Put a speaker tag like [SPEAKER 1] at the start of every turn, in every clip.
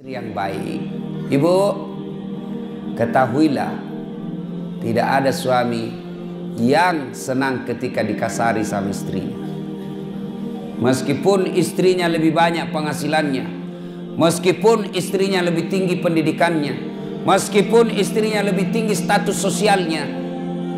[SPEAKER 1] Yang baik, ibu, ketahuilah tidak ada suami yang senang ketika dikasari sama istrinya. Meskipun istrinya lebih banyak penghasilannya, meskipun istrinya lebih tinggi pendidikannya, meskipun istrinya lebih tinggi status sosialnya,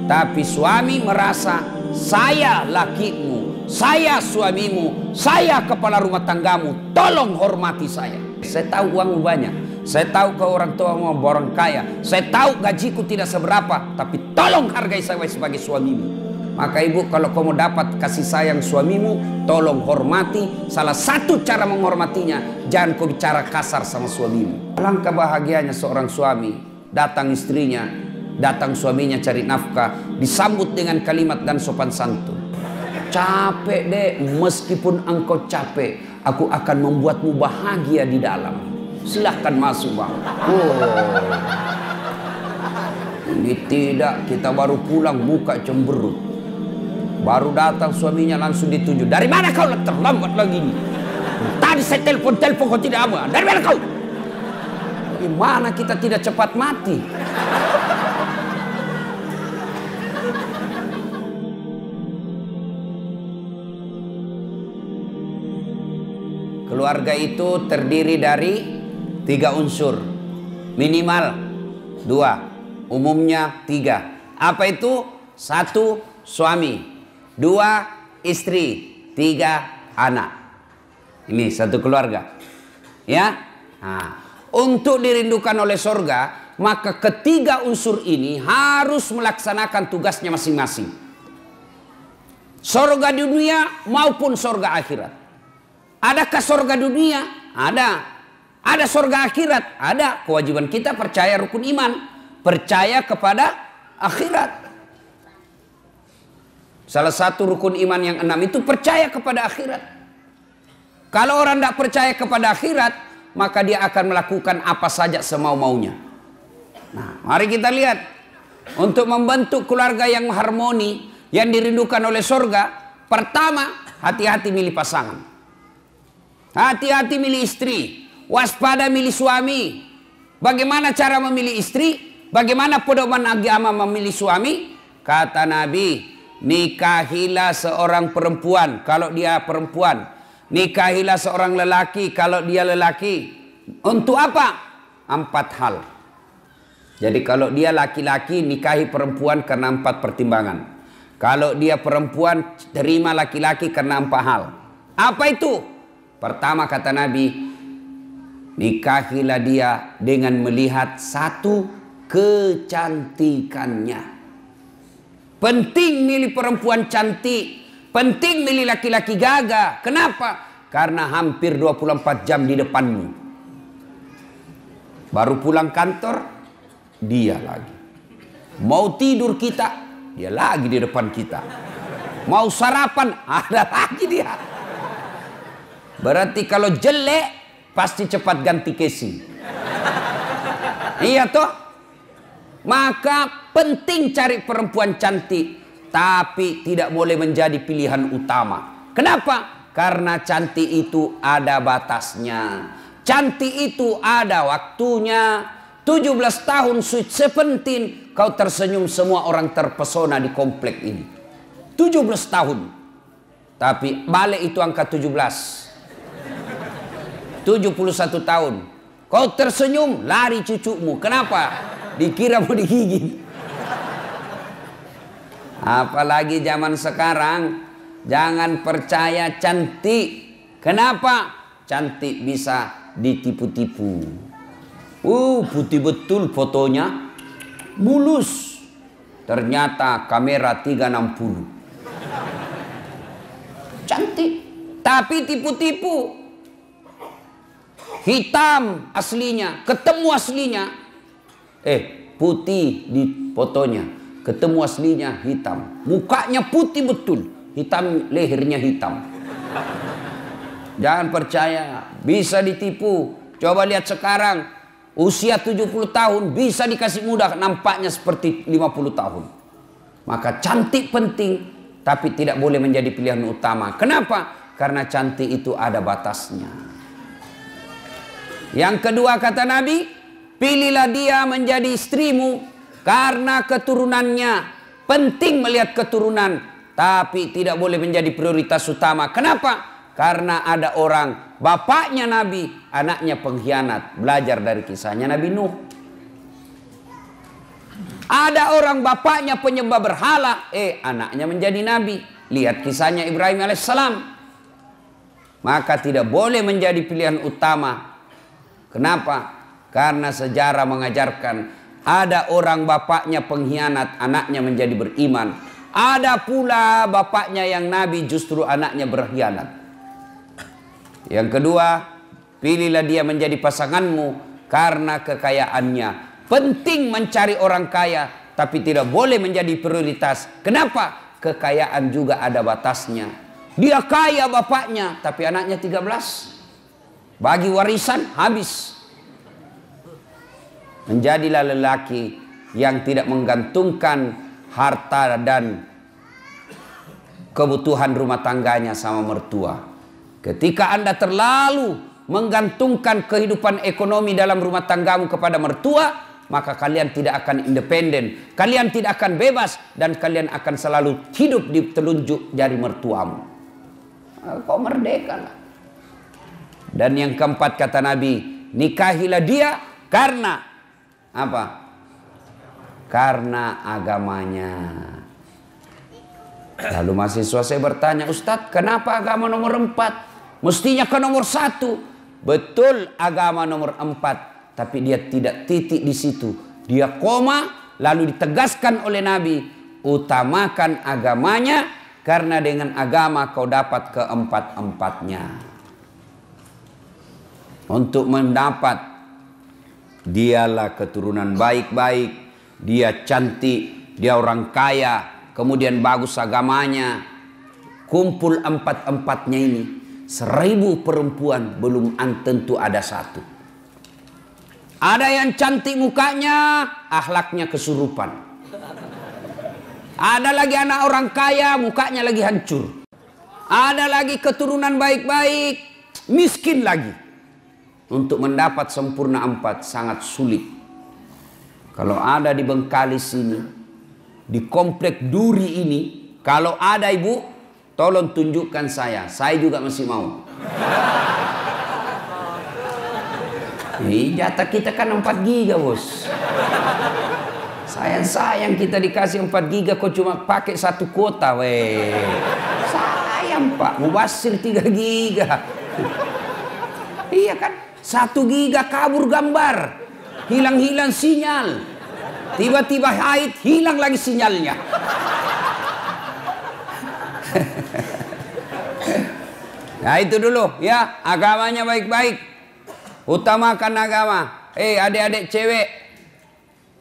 [SPEAKER 1] tapi suami merasa saya lakimu, saya suamimu, saya kepala rumah tanggamu, tolong hormati saya. Saya tahu uangmu banyak, saya tahu kau orang tua mau orang kaya, saya tahu gajiku tidak seberapa, tapi tolong hargai saya sebagai suamimu. Maka ibu, kalau kamu dapat kasih sayang suamimu, tolong hormati. Salah satu cara menghormatinya, jangan kau bicara kasar sama suamimu. Alangkah bahagianya seorang suami, datang istrinya, datang suaminya cari nafkah, disambut dengan kalimat dan sopan santun. Capek deh, meskipun engkau capek, aku akan membuatmu bahagia di dalam. Silahkan masuk bang. Ini tidak, kita baru pulang muka cemberut. Baru datang suaminya langsung dituju. Dari mana kau terlambat lagi nih? Tadi saya telepon kau tidak apa. Dari mana kau? Gimana kita tidak cepat mati? Keluarga itu terdiri dari 3 unsur, minimal 2, umumnya 3. Apa itu? 1, suami, 2, istri, 3, anak. Ini satu keluarga, ya. Nah, untuk dirindukan oleh surga, maka ketiga unsur ini harus melaksanakan tugasnya masing-masing. Surga dunia maupun surga akhirat. Adakah surga dunia? Ada. Ada surga akhirat? Ada. Kewajiban kita percaya rukun iman, percaya kepada akhirat. Salah satu rukun iman yang 6 itu percaya kepada akhirat. Kalau orang tidak percaya kepada akhirat, maka dia akan melakukan apa saja semau-maunya. Nah, mari kita lihat. Untuk membentuk keluarga yang harmoni, yang dirindukan oleh surga, pertama, hati-hati milih pasangan. Hati-hati milih istri, waspada milih suami. Bagaimana cara memilih istri? Bagaimana pedoman agama memilih suami? Kata Nabi, nikahilah seorang perempuan kalau dia perempuan, nikahilah seorang lelaki kalau dia lelaki. Untuk apa? 4 hal. Jadi kalau dia laki-laki, nikahi perempuan karena 4 pertimbangan. Kalau dia perempuan, terima laki-laki karena 4 hal. Apa itu? Pertama kata Nabi, nikahilah dia dengan melihat 1, kecantikannya. Penting milih perempuan cantik, penting milih laki-laki gagah. Kenapa? Karena hampir 24 jam di depanmu. Baru pulang kantor, dia lagi. Mau tidur kita, dia lagi di depan kita. Mau sarapan, ada lagi dia. Berarti kalau jelek, pasti cepat ganti casing. Iya toh? Maka penting cari perempuan cantik, tapi tidak boleh menjadi pilihan utama. Kenapa? Karena cantik itu ada batasnya. Cantik itu ada waktunya. 17 tahun sweet 17, kau tersenyum, semua orang terpesona di komplek ini. 17 tahun. Tapi balik itu angka 17. 71 tahun. Kau tersenyum, lari cucumu. Kenapa? Dikira mau digigit. Apalagi zaman sekarang, jangan percaya cantik. Kenapa? Cantik bisa ditipu-tipu. Putih betul fotonya, mulus. Ternyata kamera 360. Cantik, tapi tipu-tipu. Hitam aslinya, ketemu aslinya. Putih di fotonya, ketemu aslinya hitam. Mukanya putih betul, hitam, lehernya hitam. Jangan percaya, bisa ditipu. Coba lihat sekarang, usia 70 tahun bisa dikasih mudah, nampaknya seperti 50 tahun. Maka cantik penting, tapi tidak boleh menjadi pilihan utama. Kenapa? Karena cantik itu ada batasnya. Yang kedua kata Nabi, pilihlah dia menjadi istrimu karena keturunannya. Penting melihat keturunan, tapi tidak boleh menjadi prioritas utama. Kenapa? Karena ada orang, bapaknya Nabi, anaknya pengkhianat. Belajar dari kisahnya Nabi Nuh. Ada orang bapaknya penyembah berhala, anaknya menjadi Nabi. Lihat kisahnya Ibrahim alaihissalam. Maka tidak boleh menjadi pilihan utama. Kenapa? Karena sejarah mengajarkan ada orang bapaknya pengkhianat, anaknya menjadi beriman. Ada pula bapaknya yang Nabi, justru anaknya berkhianat. Yang kedua, pilihlah dia menjadi pasanganmu karena kekayaannya. Penting mencari orang kaya, tapi tidak boleh menjadi prioritas. Kenapa? Kekayaan juga ada batasnya. Dia kaya bapaknya, tapi anaknya 13. Bagi warisan, habis. Menjadilah lelaki yang tidak menggantungkan harta dan kebutuhan rumah tangganya sama mertua. Ketika Anda terlalu menggantungkan kehidupan ekonomi dalam rumah tanggamu kepada mertua, maka kalian tidak akan independen, kalian tidak akan bebas, dan kalian akan selalu hidup di telunjuk jari mertuamu. Kau merdeka lah. Dan yang keempat kata Nabi, nikahilah dia karena apa? Karena agamanya. Lalu mahasiswa saya bertanya, Ustadz, kenapa agama nomor 4? Mestinya ke nomor 1. Betul, agama nomor 4, tapi dia tidak titik di situ. Dia koma, lalu ditegaskan oleh Nabi, utamakan agamanya, karena dengan agama kau dapat keempat-empatnya. Untuk mendapat dialah keturunan baik-baik, dia cantik, dia orang kaya, kemudian bagus agamanya. Kumpul empat-empatnya ini, 1000 perempuan belum tentu ada satu. Ada yang cantik mukanya, akhlaknya kesurupan. Ada lagi anak orang kaya, mukanya lagi hancur. Ada lagi keturunan baik-baik, miskin lagi. Untuk mendapat sempurna 4 sangat sulit. Kalau ada di Bengkalis ini, di komplek Duri ini, kalau ada ibu, tolong tunjukkan saya juga masih mau. Jatah kita kan 4 giga bos. Sayang kita dikasih 4 giga, kok cuma pakai 1 kuota weh. Sayang pak, mubasir 3 giga. Iya kan? 1 giga kabur gambar, hilang-hilang sinyal, tiba-tiba haid, hilang lagi sinyalnya. Nah itu dulu ya, agamanya baik-baik, utamakan agama. Adik-adik cewek,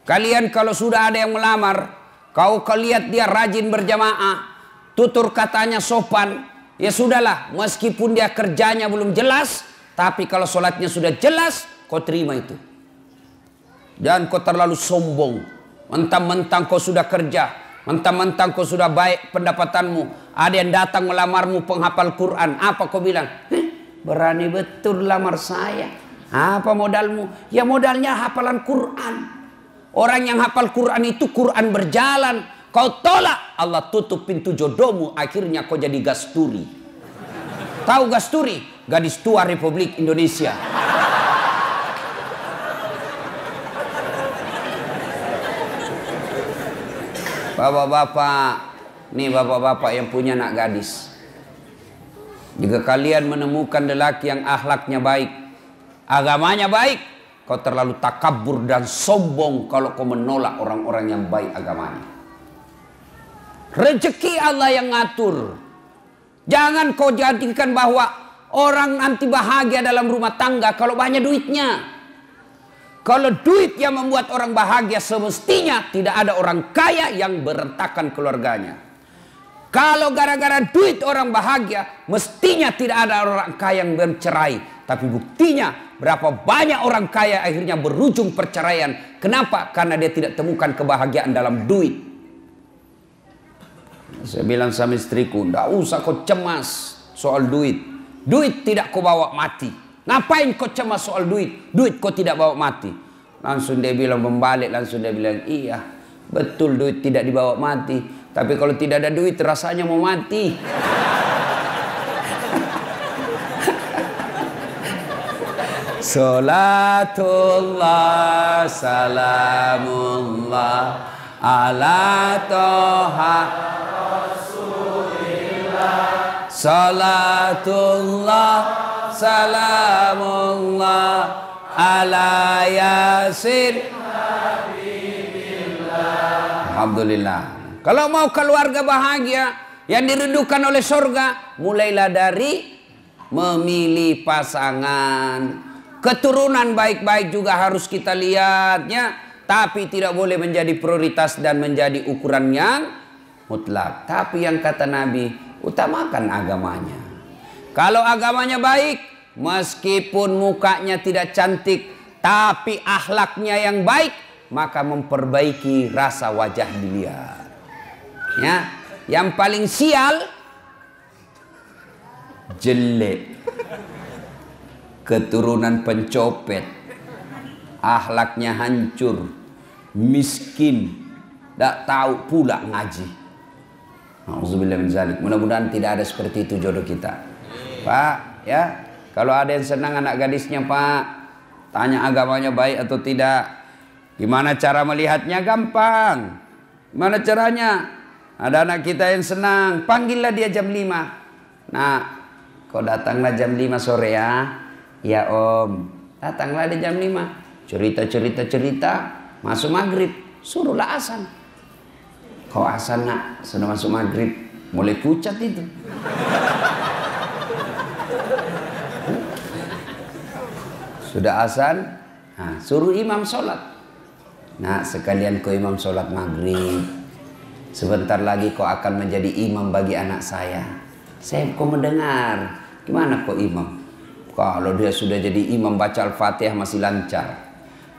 [SPEAKER 1] kalian kalau sudah ada yang melamar, kau lihat dia rajin berjamaah, tutur katanya sopan, ya sudahlah, meskipun dia kerjanya belum jelas, tapi kalau sholatnya sudah jelas, kau terima itu. Dan kau terlalu sombong. Mentang-mentang kau sudah kerja, mentang-mentang kau sudah baik pendapatanmu, ada yang datang melamarmu penghafal Quran, apa kau bilang? Berani betul lamar saya. Apa modalmu? Ya modalnya hafalan Quran. Orang yang hafal Quran itu Quran berjalan. Kau tolak, Allah tutup pintu jodohmu, akhirnya kau jadi gasturi. Tahu gasturi? Gadis tua Republik Indonesia. Bapak-bapak, nih bapak-bapak yang punya anak gadis. Jika kalian menemukan lelaki yang akhlaknya baik, agamanya baik, kau terlalu takabur dan sombong kalau kau menolak orang-orang yang baik agamanya. Rezeki Allah yang ngatur. Jangan kau jadikan bahwa orang nanti bahagia dalam rumah tangga kalau banyak duitnya. Kalau duit yang membuat orang bahagia, semestinya tidak ada orang kaya yang berantakan keluarganya. Kalau gara-gara duit orang bahagia, mestinya tidak ada orang kaya yang bercerai. Tapi buktinya berapa banyak orang kaya akhirnya berujung perceraian. Kenapa? Karena dia tidak temukan kebahagiaan dalam duit. Saya bilang sama istriku, tidak usah kau cemas soal duit. Duit tidak kau bawa mati. Ngapain kau cemas soal duit? Duit kau tidak bawa mati. Langsung dia bilang membalik, langsung dia bilang, iya betul duit tidak dibawa mati. Tapi kalau tidak ada duit rasanya mau mati. Salatullah salamullah ala toha Rasulillah. Salatullah salamullah ala yasin Alhamdulillah. Kalau mau keluarga bahagia yang dirindukan oleh surga, mulailah dari memilih pasangan. Keturunan baik-baik juga harus kita lihatnya, tapi tidak boleh menjadi prioritas dan menjadi ukuran yang mutlak. Tapi yang kata Nabi, utamakan agamanya. Kalau agamanya baik, meskipun mukanya tidak cantik, tapi akhlaknya yang baik, maka memperbaiki rasa wajah dilihat. Ya, yang paling sial jelek, keturunan pencopet, akhlaknya hancur, miskin, tak tahu pula ngaji. Nauzubillah min zalik. Mudah-mudahan tidak ada seperti itu jodoh kita. Pak, ya, kalau ada yang senang anak gadisnya, Pak, tanya agamanya baik atau tidak. Gimana cara melihatnya? Gampang. Gimana caranya? Ada anak kita yang senang, panggillah dia jam 5. Nah, kau datanglah jam 5 sore ya. Ya om, datanglah di jam 5. Cerita, masuk maghrib, suruhlah asan. Kau asan nak, sudah masuk maghrib, mulai pucat itu. Sudah asan, nah, suruh imam sholat. Nah, sekalian kau imam sholat maghrib. Sebentar lagi kau akan menjadi imam bagi anak saya. Saya kau mendengar, gimana kau imam? Kalau dia sudah jadi imam baca Al-Fatihah masih lancar.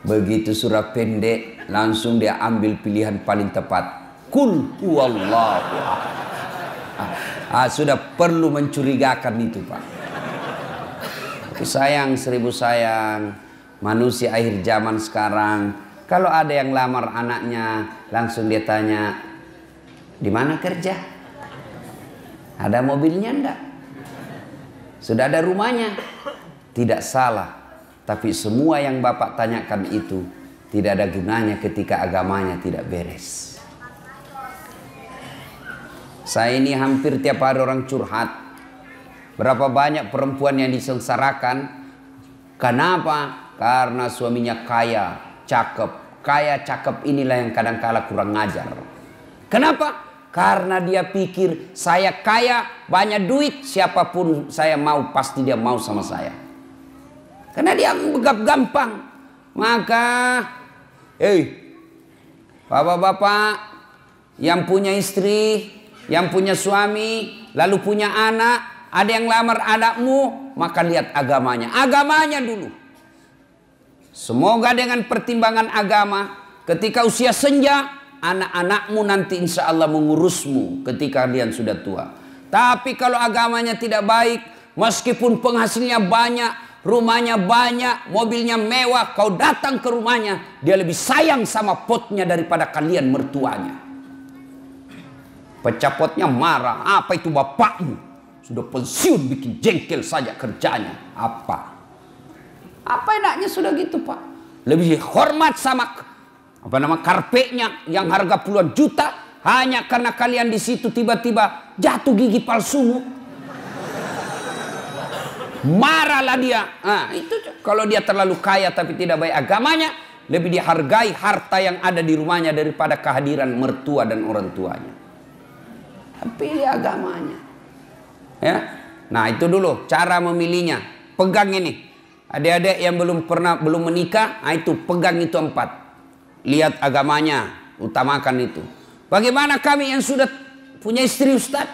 [SPEAKER 1] Begitu surah pendek, langsung dia ambil pilihan paling tepat. Kul huwallahu ahad. Sudah perlu mencurigakan itu, Pak. Tapi sayang, seribu sayang, manusia akhir zaman sekarang, kalau ada yang lamar anaknya, langsung dia tanya, di mana kerja? Ada mobilnya enggak? Sudah ada rumahnya? Tidak salah, tapi semua yang Bapak tanyakan itu tidak ada gunanya ketika agamanya tidak beres. Saya ini hampir tiap hari orang curhat. Berapa banyak perempuan yang disengsarakan. Kenapa? Karena suaminya kaya, cakep. Kaya, cakep inilah yang kadang-kala kurang ngajar. Kenapa? Karena dia pikir saya kaya, banyak duit, siapapun saya mau, pasti dia mau sama saya. Karena dia anggap gampang. Maka, bapak-bapak yang punya istri, yang punya suami, lalu punya anak, ada yang lamar anakmu, maka lihat agamanya. Agamanya dulu. Semoga dengan pertimbangan agama, ketika usia senja, anak-anakmu nanti insya Allah mengurusmu ketika kalian sudah tua. Tapi kalau agamanya tidak baik, meskipun penghasilnya banyak, rumahnya banyak, mobilnya mewah, kau datang ke rumahnya, dia lebih sayang sama potnya daripada kalian mertuanya. Pecah potnya marah, apa itu bapakmu? Sudah pensiun bikin jengkel saja kerjanya. Apa enaknya sudah gitu, Pak? Lebih hormat sama karpetnya yang harga puluhan juta, hanya karena kalian di situ tiba-tiba jatuh gigi palsumu. Marahlah dia. Nah, itu kalau dia terlalu kaya tapi tidak baik agamanya, lebih dihargai harta yang ada di rumahnya daripada kehadiran mertua dan orang tuanya. Pilih agamanya. Ya. Nah, itu dulu cara memilihnya. Pegang ini. Adik-adik yang belum menikah, nah itu pegang itu 4. Lihat agamanya, utamakan itu. Bagaimana kami yang sudah punya istri, Ustaz?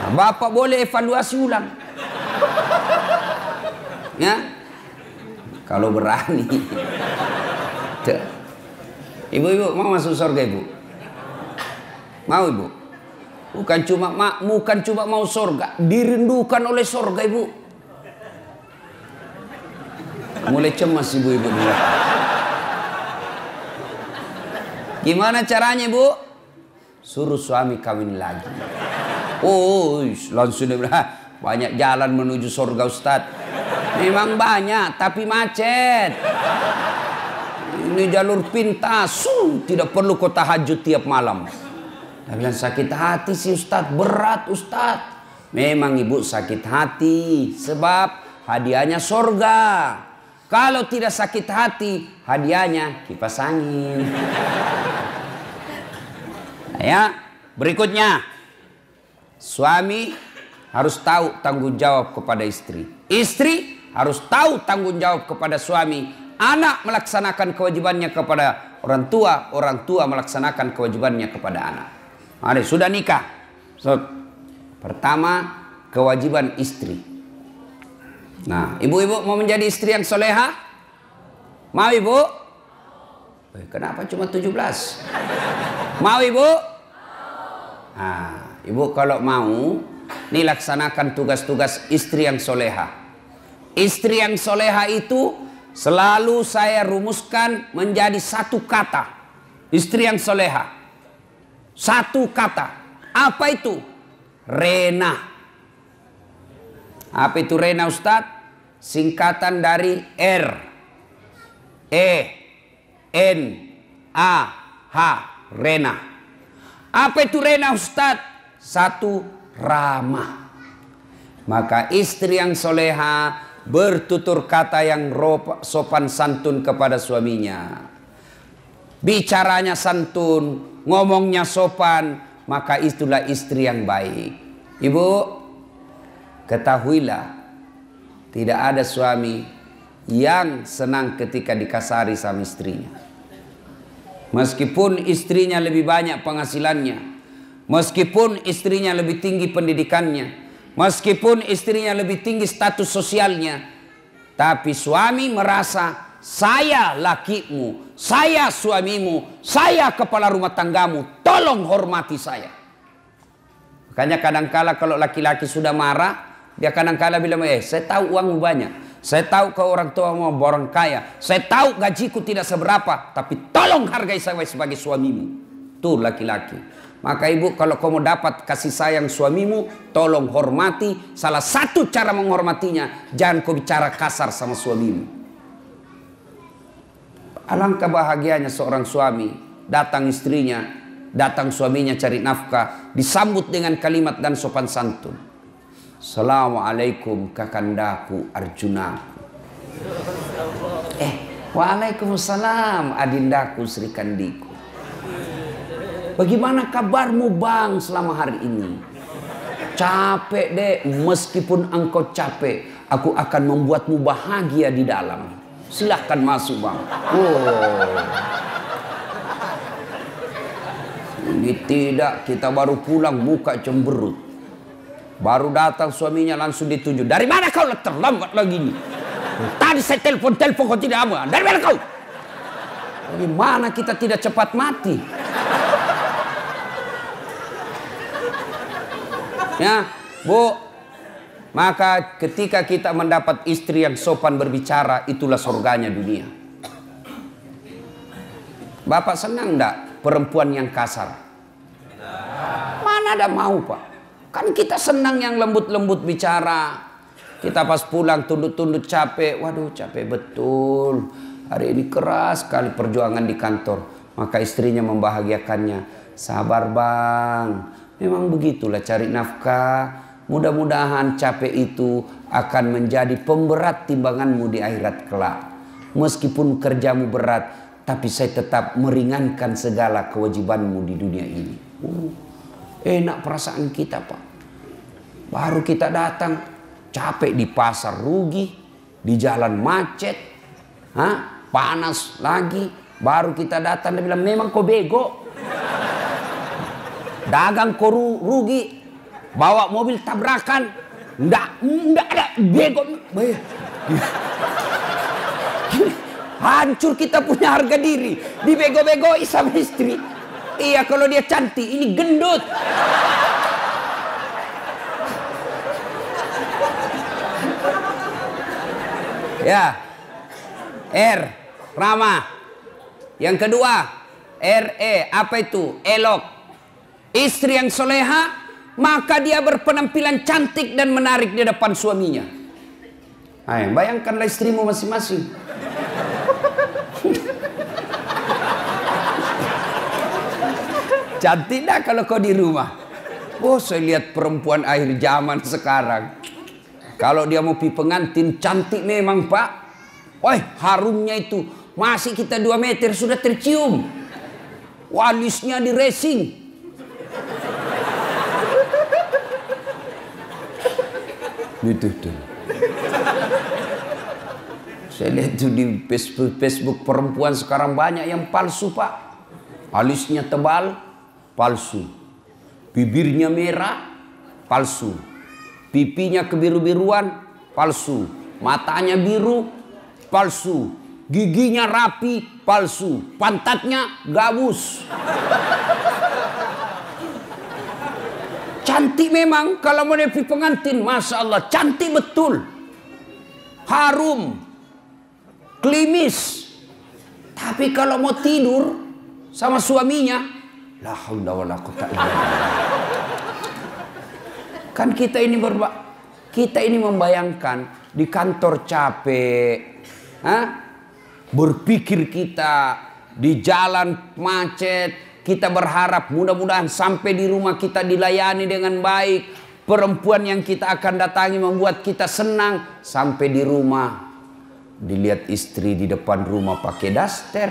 [SPEAKER 1] Nah, Bapak boleh evaluasi ulang. Ya. Kalau berani. Ibu-ibu mau masuk surga, Ibu? Mau, Ibu? Bukan cuma mau surga, dirindukan oleh surga, Ibu. Mulai cemas ibu-ibu dulu. Gimana caranya, Bu? Suruh suami kawin lagi. Oh, langsung dia bilang, banyak jalan menuju surga Ustadz. Memang banyak, tapi macet. Ini jalur pintas, tidak perlu kau tahajud tiap malam. Dia bilang, sakit hati sih Ustadz, berat Ustadz. Memang ibu sakit hati, sebab hadiahnya surga. Kalau tidak sakit hati, hadiahnya kipas angin. Ya, berikutnya, suami harus tahu tanggung jawab kepada istri. Istri harus tahu tanggung jawab kepada suami. Anak melaksanakan kewajibannya kepada orang tua melaksanakan kewajibannya kepada anak. Mari, sudah nikah. Pertama, kewajiban istri. Nah, ibu-ibu mau menjadi istri yang soleha? Mau ibu? Kenapa cuma 17? Mau ibu? Nah, ibu kalau mau, nih laksanakan tugas-tugas istri yang soleha. Istri yang soleha itu selalu saya rumuskan menjadi satu kata. Istri yang soleha. Satu kata. Apa itu? Rena. Apa itu Rena Ustadz? Singkatan dari R, E, N, A, H. Rena. Apa itu Rena Ustadz? Satu, ramah. Maka istri yang soleha bertutur kata yang sopan santun kepada suaminya. Bicaranya santun, ngomongnya sopan, maka itulah istri yang baik. Ibu, ketahuilah, tidak ada suami yang senang ketika dikasari sama istrinya. Meskipun istrinya lebih banyak penghasilannya, meskipun istrinya lebih tinggi pendidikannya, meskipun istrinya lebih tinggi status sosialnya, tapi suami merasa saya lakimu, saya suamimu, saya kepala rumah tanggamu, tolong hormati saya. Makanya kadangkala kalau laki-laki sudah marah, dia kadangkala bilang, saya tahu uangmu banyak. Saya tahu kau orang tua mau orang kaya. Saya tahu gajiku tidak seberapa. Tapi tolong hargai saya sebagai suamimu. Tuh laki-laki. Maka ibu kalau kau mau dapat kasih sayang suamimu, tolong hormati. Salah satu cara menghormatinya, jangan kau bicara kasar sama suamimu. Alangkah bahagianya seorang suami. Datang istrinya, datang suaminya cari nafkah. Disambut dengan kalimat dan sopan santun. Assalamualaikum kakandaku Arjunaku. Waalaikumsalam adindaku Sri Kandiku. Bagaimana kabarmu bang selama hari ini? Capek deh, meskipun engkau capek, aku akan membuatmu bahagia di dalam. Silahkan masuk bang. Ini tidak, kita baru pulang muka cemberut. Baru datang suaminya langsung ditunjuk. Dari mana kau terlambat lagi nih? Tadi saya telepon kau tidak mau. Dari mana kau? Bagaimana kita tidak cepat mati? Ya, Bu. Maka ketika kita mendapat istri yang sopan berbicara, itulah surganya dunia. Bapak senang enggak perempuan yang kasar? Mana ada mau Pak? Kan kita senang yang lembut-lembut bicara. Kita pas pulang tunduk-tunduk capek. Waduh capek betul. Hari ini keras sekali perjuangan di kantor. Maka istrinya membahagiakannya. Sabar bang. Memang begitulah cari nafkah. Mudah-mudahan capek itu akan menjadi pemberat timbanganmu di akhirat kelak. Meskipun kerjamu berat, tapi saya tetap meringankan segala kewajibanmu di dunia ini. Enak perasaan kita Pak. Baru kita datang capek di pasar rugi, di jalan macet, panas lagi. Baru kita datang dia bilang memang kau bego. Dagang kau rugi, bawa mobil tabrakan, enggak ada bego. Hancur kita punya harga diri, dibego-begoi sama istri. Iya kalau dia cantik, ini gendut. Ya, R, ramah. Yang kedua, RE, apa itu? Elok. Istri yang soleha, maka dia berpenampilan cantik dan menarik di depan suaminya. Hai, bayangkanlah istrimu masing-masing. Cantik dah kalau kau di rumah. Oh, saya lihat perempuan akhir zaman sekarang. Kalau dia mau pi pengantin, cantik memang, Pak. Wah, harumnya itu. Masih kita 2 meter sudah tercium. Walisnya di racing. Itu tuh. Saya lihat tuh di Facebook perempuan sekarang banyak yang palsu, Pak. Alisnya tebal, palsu. Bibirnya merah, palsu. Pipinya kebiru-biruan, palsu. Matanya biru, palsu. Giginya rapi, palsu. Pantatnya gabus. Cantik memang kalau mau nepi pengantin, Masya Allah, cantik betul. Harum, klimis. Tapi kalau mau tidur sama suaminya, la haula wala quwwata illa billah. Kan kita ini membayangkan di kantor capek, berpikir kita di jalan macet, kita berharap mudah-mudahan sampai di rumah kita dilayani dengan baik. Perempuan yang kita akan datangi membuat kita senang. Sampai di rumah dilihat istri di depan rumah pakai daster,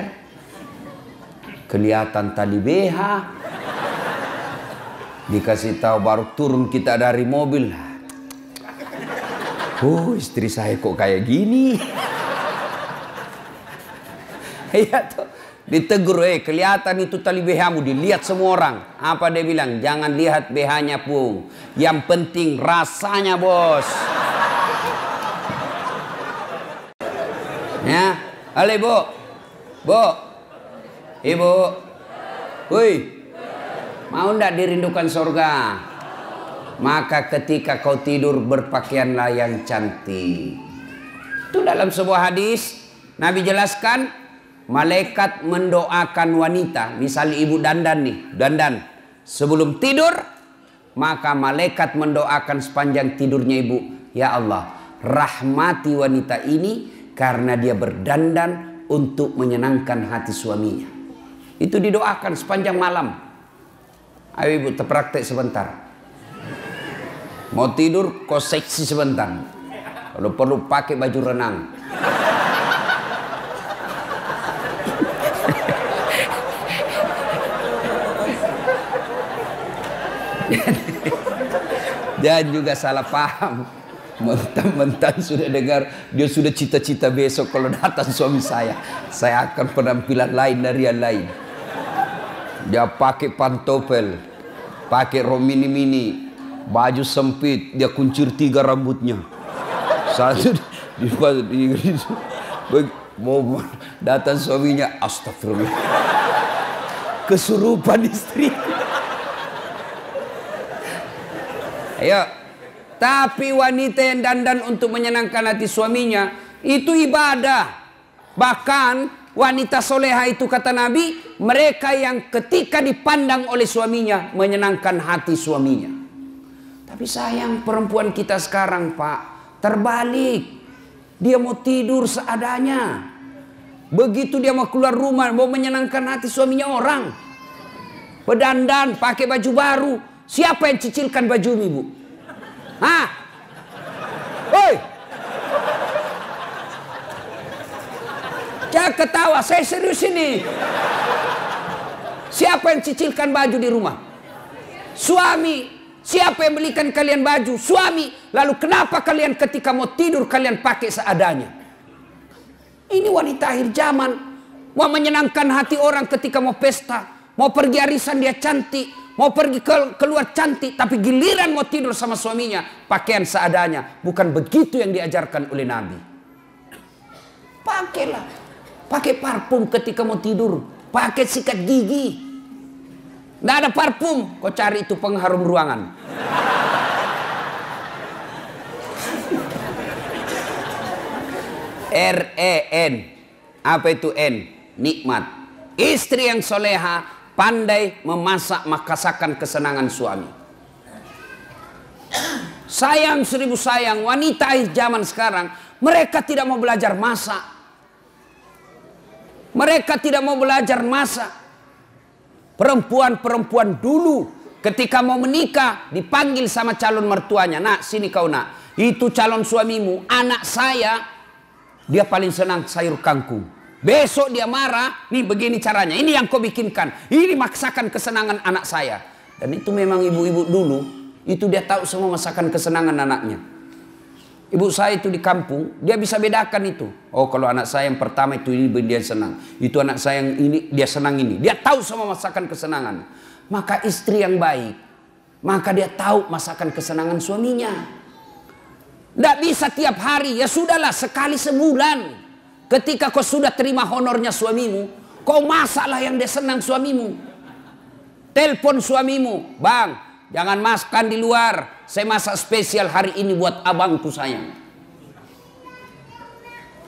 [SPEAKER 1] kelihatan tali BH. Dikasih tahu baru turun kita dari mobil. Oh, istri saya kok kayak gini. Iya tuh. Ditegur, kelihatan itu tali BH-mu, dilihat semua orang. Apa dia bilang? Jangan lihat BH-nya, Pung. Yang penting rasanya, bos. Ya, halo Bu. Bu. Ibu. Woi. Mau ndak dirindukan surga? Maka ketika kau tidur berpakaianlah yang cantik. Itu dalam sebuah hadis Nabi jelaskan, malaikat mendoakan wanita, misalnya ibu dandan nih, dandan sebelum tidur, maka malaikat mendoakan sepanjang tidurnya ibu, ya Allah, rahmati wanita ini karena dia berdandan untuk menyenangkan hati suaminya. Itu didoakan sepanjang malam. Ayo ibu terpraktek sebentar. Mau tidur kau seksi sebentar. Kalau perlu pakai baju renang. Dan juga salah paham. Mentang-mentang sudah dengar, dia sudah cita-cita besok kalau datang suami saya akan penampilan lain dari yang lain. Dia pakai pantopel, pakai rok mini-mini, baju sempit, dia kuncir 3 rambutnya. Satu mau datang suaminya, astagfirullah, kesurupan istri. Ayo, tapi wanita yang dandan untuk menyenangkan hati suaminya itu ibadah. Bahkan wanita soleha itu kata Nabi, mereka yang ketika dipandang oleh suaminya menyenangkan hati suaminya. Tapi sayang perempuan kita sekarang, Pak, terbalik. Dia mau tidur seadanya. Begitu dia mau keluar rumah, mau menyenangkan hati suaminya orang. Berdandan, pakai baju baru. Siapa yang cicilkan baju ibu? Hah? Woi! Jangan ketawa, saya serius ini. Siapa yang cicilkan baju di rumah? Suami. Siapa yang belikan kalian baju? Suami. Lalu kenapa kalian ketika mau tidur kalian pakai seadanya? Ini wanita akhir zaman. Mau menyenangkan hati orang ketika mau pesta. Mau pergi arisan dia cantik. Mau pergi keluar cantik. Tapi giliran mau tidur sama suaminya, pakaian seadanya. Bukan begitu yang diajarkan oleh Nabi. Pakailah. Pakai parfum ketika mau tidur. Pakai sikat gigi. Nggak ada parfum, kau cari itu pengharum ruangan. REN, Apa itu N? Nikmat. Istri yang soleha pandai memasak merasakan kesenangan suami. Sayang seribu sayang, wanita zaman sekarang mereka tidak mau belajar masak. Mereka tidak mau belajar masak. Perempuan-perempuan dulu ketika mau menikah dipanggil sama calon mertuanya. Nak, sini kau nak. Itu calon suamimu, anak saya, dia paling senang sayur kangkung. Besok dia marah, nih begini caranya. Ini yang kau bikinkan. Ini maksakan kesenangan anak saya. Dan itu memang ibu-ibu dulu, itu dia tahu semua masakan kesenangan anaknya. Ibu saya itu di kampung, dia bisa bedakan itu. Oh, kalau anak saya yang pertama itu ini dia senang. Itu anak saya yang ini dia senang ini. Dia tahu semua masakan kesenangan. Maka istri yang baik, maka dia tahu masakan kesenangan suaminya. Tidak bisa tiap hari, ya sudahlah sekali sebulan. Ketika kau sudah terima honornya suamimu, kau masaklah yang dia senang suamimu. Telepon suamimu, bang, jangan makan di luar. Saya masak spesial hari ini buat abangku sayang.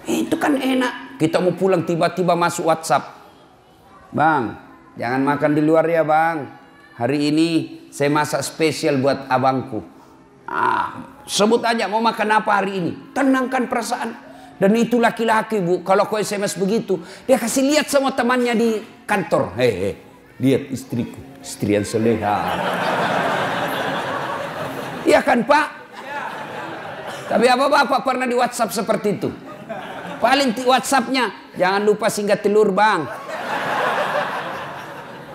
[SPEAKER 1] Itu kan enak. Kita mau pulang tiba-tiba masuk WhatsApp. Bang, jangan makan di luar ya bang. Hari ini saya masak spesial buat abangku. Sebut aja mau makan apa hari ini. Tenangkan perasaan. Dan itu laki-laki bu. Kalau kau SMS begitu, dia kasih lihat semua temannya di kantor. Hei, lihat istriku. Istri yang soleha. Iya kan pak? Tapi apa bapak pernah di WhatsApp seperti itu? Paling WhatsAppnya, jangan lupa singgah telur bang.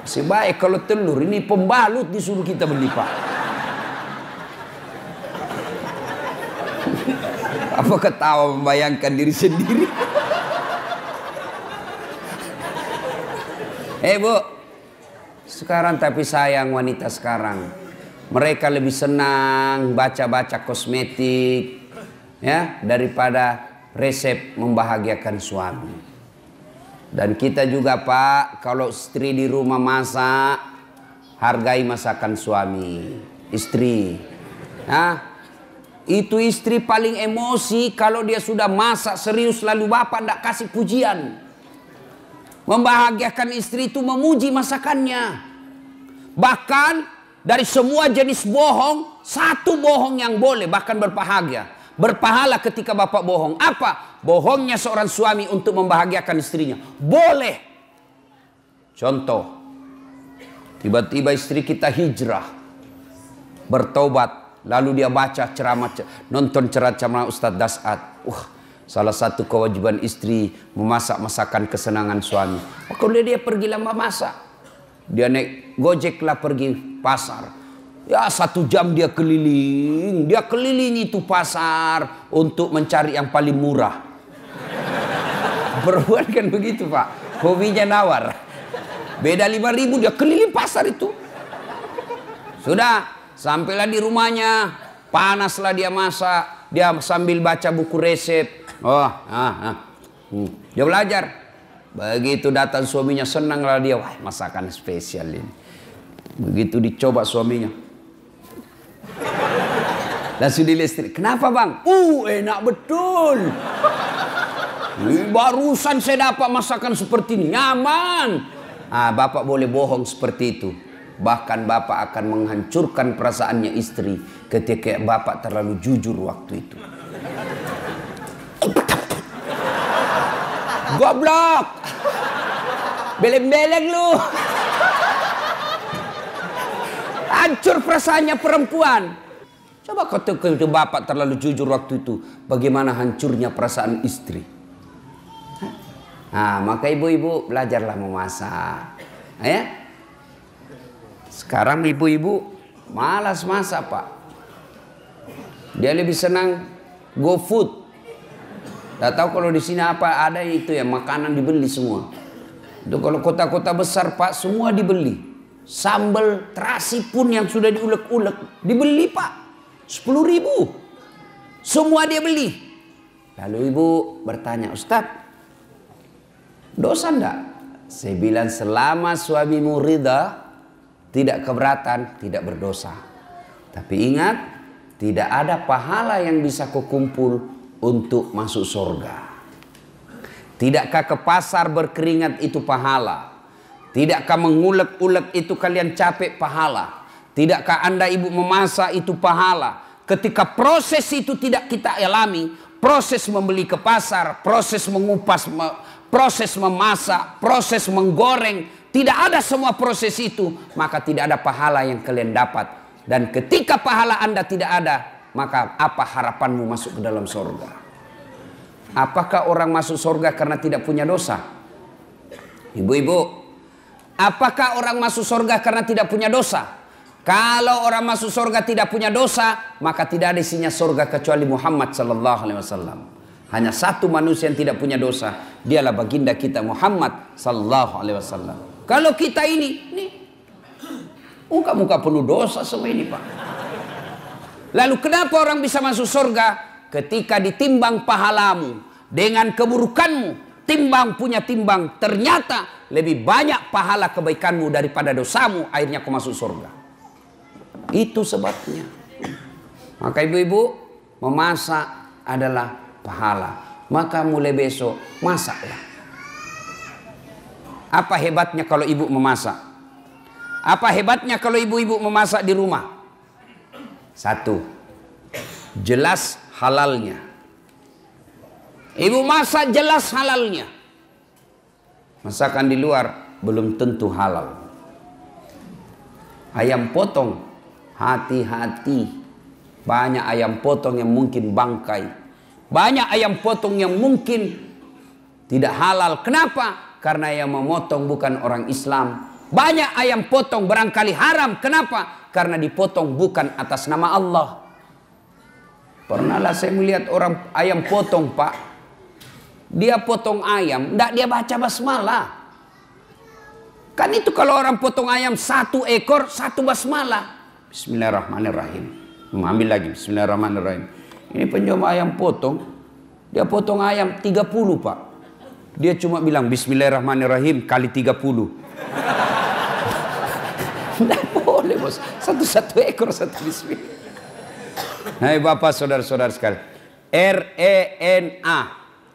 [SPEAKER 1] Masih baik kalau telur, ini pembalut disuruh kita beli pak. Apa ketawa membayangkan diri sendiri? Bu, sekarang tapi sayang wanita sekarang. Mereka lebih senang baca-baca kosmetik ya daripada resep membahagiakan suami. Dan kita juga pak, kalau istri di rumah masak, hargai masakan suami. Istri, itu istri paling emosi kalau dia sudah masak serius lalu bapak tidak kasih pujian. Membahagiakan istri itu memuji masakannya. Bahkan dari semua jenis bohong, satu bohong yang boleh bahkan berpahala ketika bapak bohong. Apa? Bohongnya seorang suami untuk membahagiakan istrinya. Boleh. Contoh, tiba-tiba istri kita hijrah, bertobat, lalu dia baca ceramah, nonton ceramah Ustadz Das'ad. Salah satu kewajiban istri memasak masakan kesenangan suami. Kalau dia pergi lama masak. Dia naik Gojek lah pergi pasar. Ya 1 jam dia keliling. Dia keliling itu pasar untuk mencari yang paling murah. Perempuan kan begitu pak. Hobinya nawar. Beda 5.000 dia keliling pasar itu. Sudah sampailah di rumahnya. Panaslah dia masak. Dia sambil baca buku resep. Dia belajar. Begitu datang suaminya senanglah dia. Wah masakan spesial ini. Begitu dicoba suaminya. Langsung dilistrik. Kenapa bang? Enak betul. Barusan saya dapat masakan seperti ini. Nyaman. Bapak boleh bohong seperti itu. Bahkan bapak akan menghancurkan perasaannya istri. Ketika bapak terlalu jujur waktu itu. Goblok. Beleng-beleng lu. Hancur perasaannya perempuan. Coba kalau bapak terlalu jujur waktu itu. Bagaimana hancurnya perasaan istri. Maka ibu-ibu belajarlah memasak. Ya. Sekarang ibu-ibu malas masak pak. Dia lebih senang go food. Tidak tahu kalau di sini apa ada itu ya makanan dibeli semua. Itu kalau kota-kota besar pak semua dibeli. Sambal terasi pun yang sudah diulek-ulek dibeli pak. 10.000. Semua dia beli. Lalu ibu bertanya, Ustadz, dosa enggak? Saya bilang selama suamimu ridha, tidak keberatan, tidak berdosa. Tapi ingat, tidak ada pahala yang bisa kau kumpul untuk masuk surga. Tidakkah ke pasar berkeringat itu pahala? Tidakkah mengulek-ulek itu kalian capek pahala? Tidakkah Anda ibu memasak itu pahala? Ketika proses itu tidak kita alami, proses membeli ke pasar, proses mengupas, proses memasak, proses menggoreng, tidak ada semua proses itu, maka tidak ada pahala yang kalian dapat. Dan ketika pahala Anda tidak ada, maka apa harapanmu masuk ke dalam surga? Apakah orang masuk surga karena tidak punya dosa? Ibu-ibu, apakah orang masuk surga karena tidak punya dosa? Kalau orang masuk surga tidak punya dosa, maka tidak ada isinya surga kecuali Muhammad sallallahu alaihi wasallam. Hanya satu manusia yang tidak punya dosa, dialah baginda kita Muhammad sallallahu alaihi wasallam. Kalau kita ini muka-muka penuh dosa semua ini, Pak. Lalu kenapa orang bisa masuk surga? Ketika ditimbang pahalamu dengan keburukanmu, timbang punya timbang, ternyata lebih banyak pahala kebaikanmu daripada dosamu, akhirnya kau masuk surga. Itu sebabnya. Maka ibu-ibu, memasak adalah pahala. Maka mulai besok masaklah. Apa hebatnya kalau ibu memasak? Apa hebatnya kalau ibu-ibu memasak di rumah? Satu, jelas halalnya. Ibu masak jelas halalnya. Masakan di luar belum tentu halal. Ayam potong, hati-hati. Banyak ayam potong yang mungkin bangkai. Banyak ayam potong yang mungkin tidak halal. Kenapa? Karena yang memotong bukan orang Islam. Banyak ayam potong barangkali haram. Kenapa? Karena dipotong bukan atas nama Allah. Pernahlah saya melihat orang ayam potong, Pak. Dia potong ayam, enggak dia baca basmalah. Kan itu kalau orang potong ayam 1 ekor, 1 basmalah. Bismillahirrahmanirrahim. Ambil lagi, bismillahirrahmanirrahim. Ini penjual ayam potong, dia potong ayam 30, Pak. Dia cuma bilang bismillahirrahmanirrahim kali 30. Enggak boleh, Bos. 1 ekor 1 bismillah. Hai Bapak, saudara-saudara sekalian. RENA.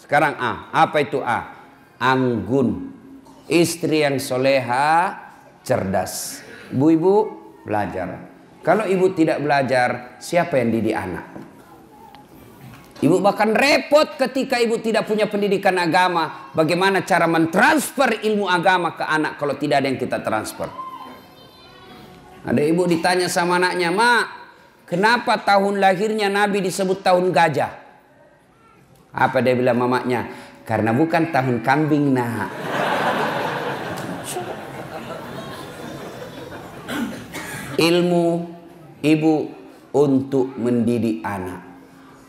[SPEAKER 1] Sekarang A. Apa itu A? Anggun. Istri yang soleha, cerdas. Ibu-ibu belajar. Kalau ibu tidak belajar, siapa yang didik anak? Ibu bahkan repot ketika ibu tidak punya pendidikan agama. Bagaimana cara mentransfer ilmu agama ke anak kalau tidak ada yang kita transfer? Ada ibu ditanya sama anaknya, "Mak, kenapa tahun lahirnya Nabi disebut tahun gajah?" Apa dia bilang mamanya? Karena bukan tahun kambing, nak. Ilmu ibu untuk mendidik anak.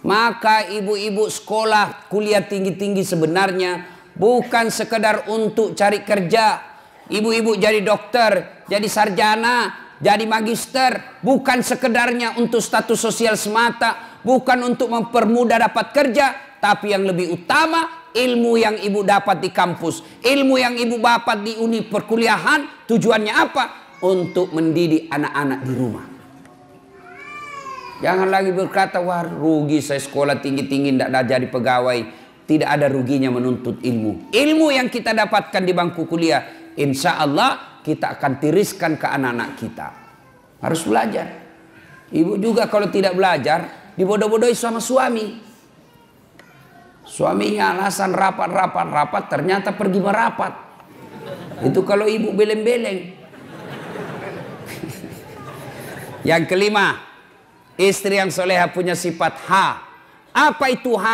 [SPEAKER 1] Maka ibu-ibu sekolah kuliah tinggi-tinggi sebenarnya bukan sekedar untuk cari kerja. Ibu-ibu jadi dokter, jadi sarjana, jadi magister, bukan sekedarnya untuk status sosial semata, bukan untuk mempermudah dapat kerja, tapi yang lebih utama ilmu yang ibu dapat di kampus, ilmu yang ibu dapat di uni perkuliahan, tujuannya apa? Untuk mendidik anak-anak di rumah. Jangan lagi berkata, wah rugi saya sekolah tinggi-tinggi tidak jadi pegawai. Tidak ada ruginya menuntut ilmu. Ilmu yang kita dapatkan di bangku kuliah, insya Allah kita akan tiriskan ke anak-anak kita. Harus belajar. Ibu juga kalau tidak belajar, dibodoh-bodohi sama suami. Suaminya alasan rapat, ternyata pergi merapat. Itu kalau ibu beleng-beleng. Yang kelima, istri yang soleha punya sifat H. Apa itu H?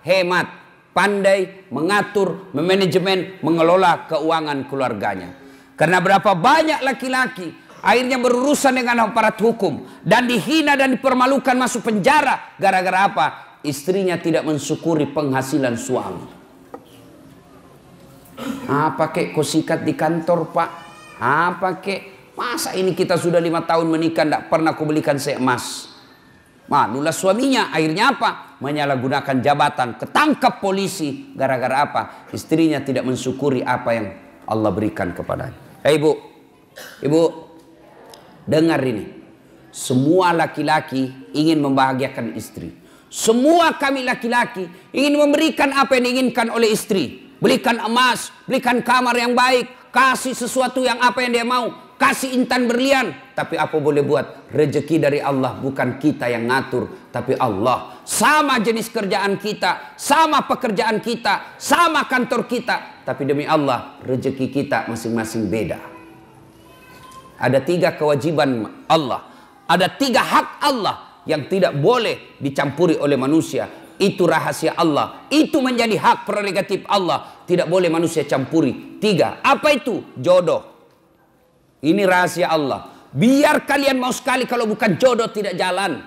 [SPEAKER 1] Hemat, pandai mengatur, memanajemen, mengelola keuangan keluarganya. Karena berapa banyak laki-laki akhirnya berurusan dengan aparat hukum dan dihina dan dipermalukan masuk penjara gara-gara apa? Istrinya tidak mensyukuri penghasilan suami. Apa kek kau sikat di kantor, Pak? Apa kek? Masa ini kita sudah 5 tahun menikah tidak pernah kau belikan saya emas? Malulah suaminya. Akhirnya apa? Menyalahgunakan jabatan, ketangkap polisi. Gara-gara apa? Istrinya tidak mensyukuri apa yang Allah berikan kepadanya. Ibu, dengar ini. Semua laki-laki ingin membahagiakan istri. Semua kami laki-laki ingin memberikan apa yang diinginkan oleh istri. belikan emas, belikan kamar yang baik, kasih sesuatu yang apa yang dia mau, kasih intan berlian. Tapi apa boleh buat, rezeki dari Allah, bukan kita yang ngatur, tapi Allah. Sama jenis kerjaan kita, sama pekerjaan kita, sama kantor kita, tapi demi Allah rezeki kita masing-masing beda. Ada 3 kewajiban Allah, ada 3 hak Allah yang tidak boleh dicampuri oleh manusia. Itu rahasia Allah, itu menjadi hak prerogatif Allah, tidak boleh manusia campuri. 3, apa itu? Jodoh. Ini rahasia Allah. Biar kalian mau sekali, kalau bukan jodoh tidak jalan.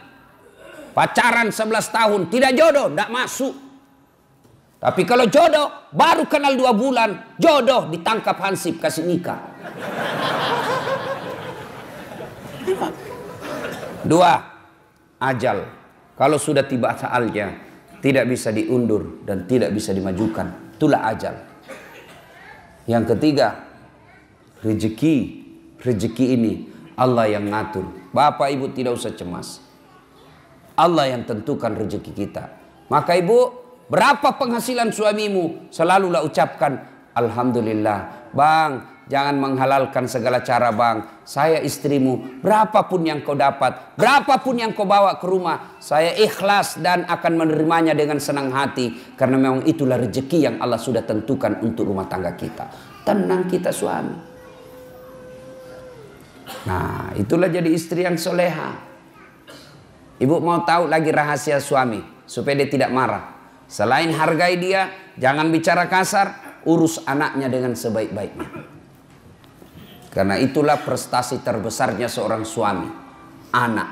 [SPEAKER 1] Pacaran 11 tahun tidak jodoh, tidak masuk. Tapi kalau jodoh, baru kenal 2 bulan, jodoh ditangkap hansip, kasih nikah. 2, ajal. Kalau sudah tiba saatnya, tidak bisa diundur dan tidak bisa dimajukan. Itulah ajal. Yang ketiga, rezeki. Rezeki ini Allah yang ngatur. Bapak ibu tidak usah cemas. Allah yang tentukan rezeki kita. Maka ibu, berapa penghasilan suamimu? Selalulah ucapkan alhamdulillah. Bang, jangan menghalalkan segala cara bang. Saya istrimu, berapapun yang kau dapat, berapapun yang kau bawa ke rumah, saya ikhlas dan akan menerimanya dengan senang hati. Karena memang itulah rezeki yang Allah sudah tentukan untuk rumah tangga kita. Tenang kita suami. Nah, itulah jadi istri yang soleha. Ibu mau tahu lagi rahasia suami supaya dia tidak marah. Selain hargai dia, jangan bicara kasar, urus anaknya dengan sebaik-baiknya. Karena itulah prestasi terbesarnya seorang suami, anak.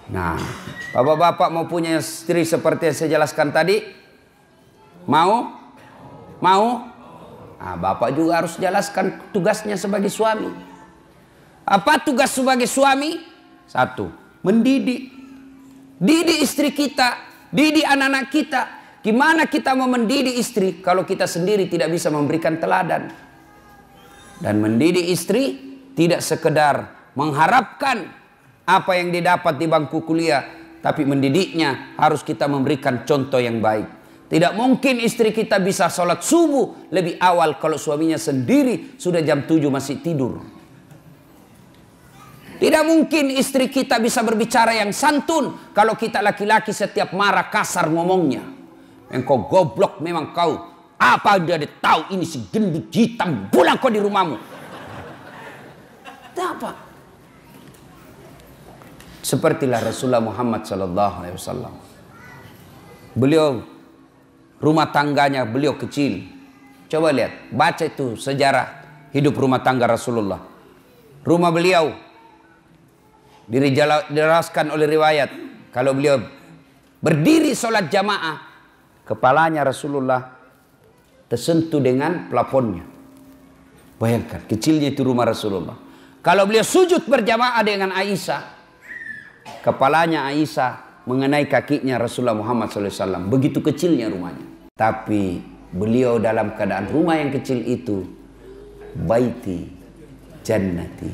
[SPEAKER 1] Nah, bapak-bapak mau punya istri seperti yang saya jelaskan tadi? Mau? Mau? Nah, bapak juga harus jelaskan tugasnya sebagai suami. Apa tugas sebagai suami? 1, mendidik. Didik istri kita, didik anak-anak kita. Gimana kita mau mendidik istri kalau kita sendiri tidak bisa memberikan teladan? Dan mendidik istri tidak sekedar mengharapkan apa yang didapat di bangku kuliah, tapi mendidiknya harus kita memberikan contoh yang baik. Tidak mungkin istri kita bisa sholat subuh lebih awal kalau suaminya sendiri sudah jam 7 masih tidur. Tidak mungkin istri kita bisa berbicara yang santun kalau kita laki-laki setiap marah kasar ngomongnya. Engkau goblok memang kau. Apa dia tahu ini si gendut hitam, pulang kau di rumahmu. Apa? Sepertilah Rasulullah Muhammad SAW. Beliau rumah tangganya beliau kecil. Coba lihat, baca itu sejarah hidup rumah tangga Rasulullah. Rumah beliau dijelaskan oleh riwayat, kalau beliau berdiri sholat jamaah, kepalanya Rasulullah tersentuh dengan plafonnya. Bayangkan kecilnya itu rumah Rasulullah. Kalau beliau sujud berjamaah dengan Aisyah, kepalanya Aisyah mengenai kakinya Rasulullah Muhammad SAW. Begitu kecilnya rumahnya. Tapi beliau dalam keadaan rumah yang kecil itu, baiti jannati,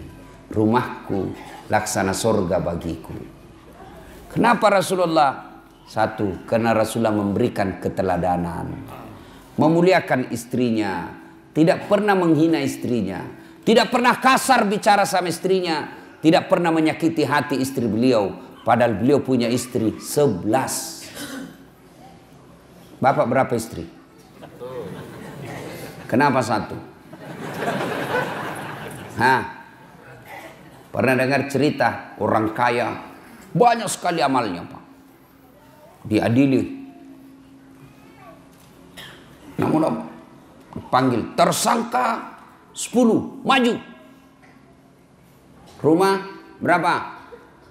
[SPEAKER 1] rumahku laksana surga bagiku. Kenapa Rasulullah? 1, karena Rasulullah memberikan keteladanan, memuliakan istrinya, tidak pernah menghina istrinya, tidak pernah kasar bicara sama istrinya, tidak pernah menyakiti hati istri beliau, padahal beliau punya istri 11. Bapak berapa istri? 1. Kenapa 1? Hah? Pernah dengar cerita orang kaya banyak sekali amalnya Pak, diadili, namun panggil tersangka 10 maju, rumah berapa?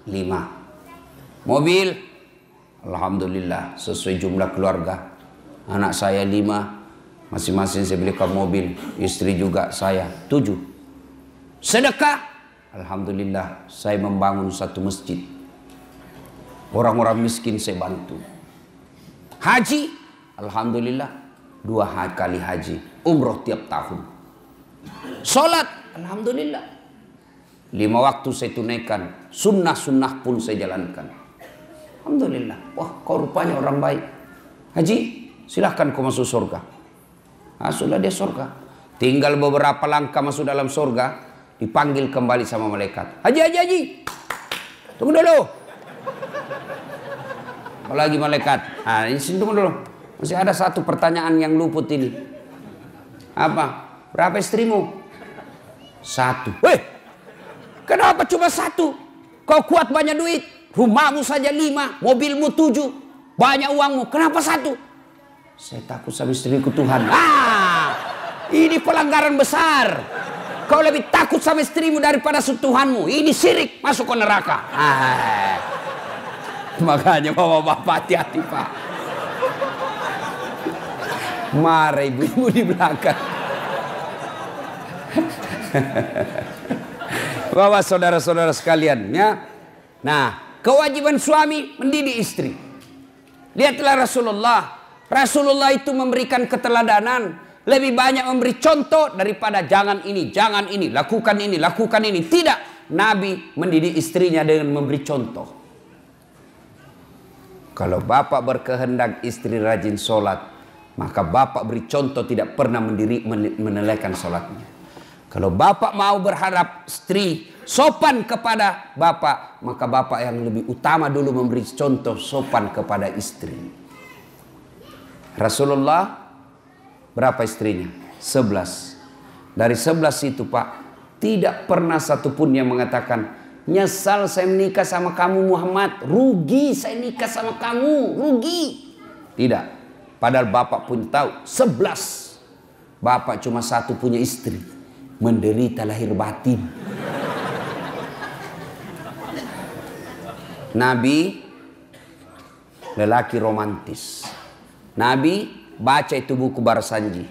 [SPEAKER 1] 5, mobil alhamdulillah sesuai jumlah keluarga, anak saya 5, masing-masing saya belikan mobil, istri juga saya 7. Sedekah alhamdulillah saya membangun 1 masjid, orang-orang miskin saya bantu. Haji alhamdulillah 2 kali haji, umroh tiap tahun. Sholat alhamdulillah 5 waktu saya tunaikan, sunnah-sunnah pun saya jalankan. Alhamdulillah. Wah, kau rupanya orang baik. Haji, silahkan kau masuk surga. Sudah dia surga. Tinggal beberapa langkah masuk dalam surga, dipanggil kembali sama malaikat. Haji. Tunggu dulu. Apalagi malaikat. Ini tunggu dulu. Masih ada satu pertanyaan yang luput ini. Apa? Berapa istrimu? 1. Kenapa cuma 1? Kau kuat banyak duit. Rumahmu saja 5, mobilmu 7, banyak uangmu. Kenapa 1? Saya takut sama istriku Tuhan. Ini pelanggaran besar. Kau lebih takut sama istrimu daripada Tuhanmu. Ini syirik, masuk ke neraka. Makanya bapak-bapak hati-hati Pak. Marah ibu-ibu di belakang. Bapak saudara-saudara sekalian ya. Nah, kewajiban suami mendidik istri. Lihatlah Rasulullah itu memberikan keteladanan, lebih banyak memberi contoh daripada jangan ini, lakukan ini. Tidak, Nabi mendidik istrinya dengan memberi contoh. Kalau bapak berkehendak istri rajin sholat, maka bapak beri contoh tidak pernah menelaikan sholatnya. Kalau bapak mau berharap istri sopan kepada bapak, maka bapak yang lebih utama dulu memberi contoh sopan kepada istri. Rasulullah berapa istrinya? 11. Dari 11 itu Pak, tidak pernah satupun yang mengatakan, nyesal saya menikah sama kamu Muhammad, rugi saya nikah sama kamu, rugi. Tidak. Padahal bapak pun tahu 11. Bapak cuma 1 punya istri, menderita lahir batin. Nabi lelaki romantis. Nabi baca itu buku Barsanji.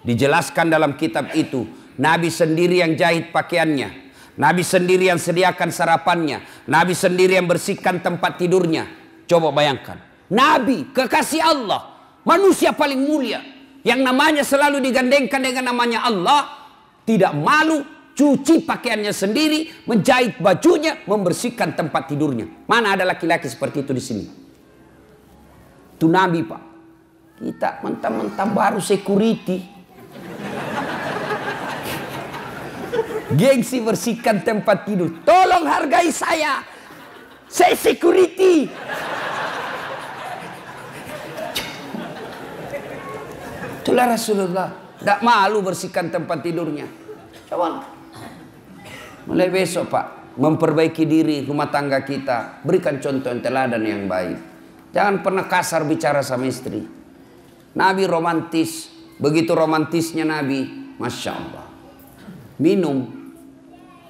[SPEAKER 1] Dijelaskan dalam kitab itu, Nabi sendiri yang jahit pakaiannya, Nabi sendiri yang sediakan sarapannya, Nabi sendiri yang bersihkan tempat tidurnya. Coba bayangkan, Nabi kekasih Allah, manusia paling mulia, yang namanya selalu digandengkan dengan namanya Allah, tidak malu cuci pakaiannya sendiri, menjahit bajunya, membersihkan tempat tidurnya. Mana ada laki-laki seperti itu di sini? Itu Nabi Pak. Kita mentang-mentang baru security, gengsi bersihkan tempat tidur. Tolong hargai saya security. Itulah Rasulullah, tidak malu bersihkan tempat tidurnya. Coba mulai besok Pak, memperbaiki diri rumah tangga kita, berikan contoh yang teladan yang baik. Jangan pernah kasar bicara sama istri. Nabi romantis, begitu romantisnya Nabi, Masya Allah. Minum,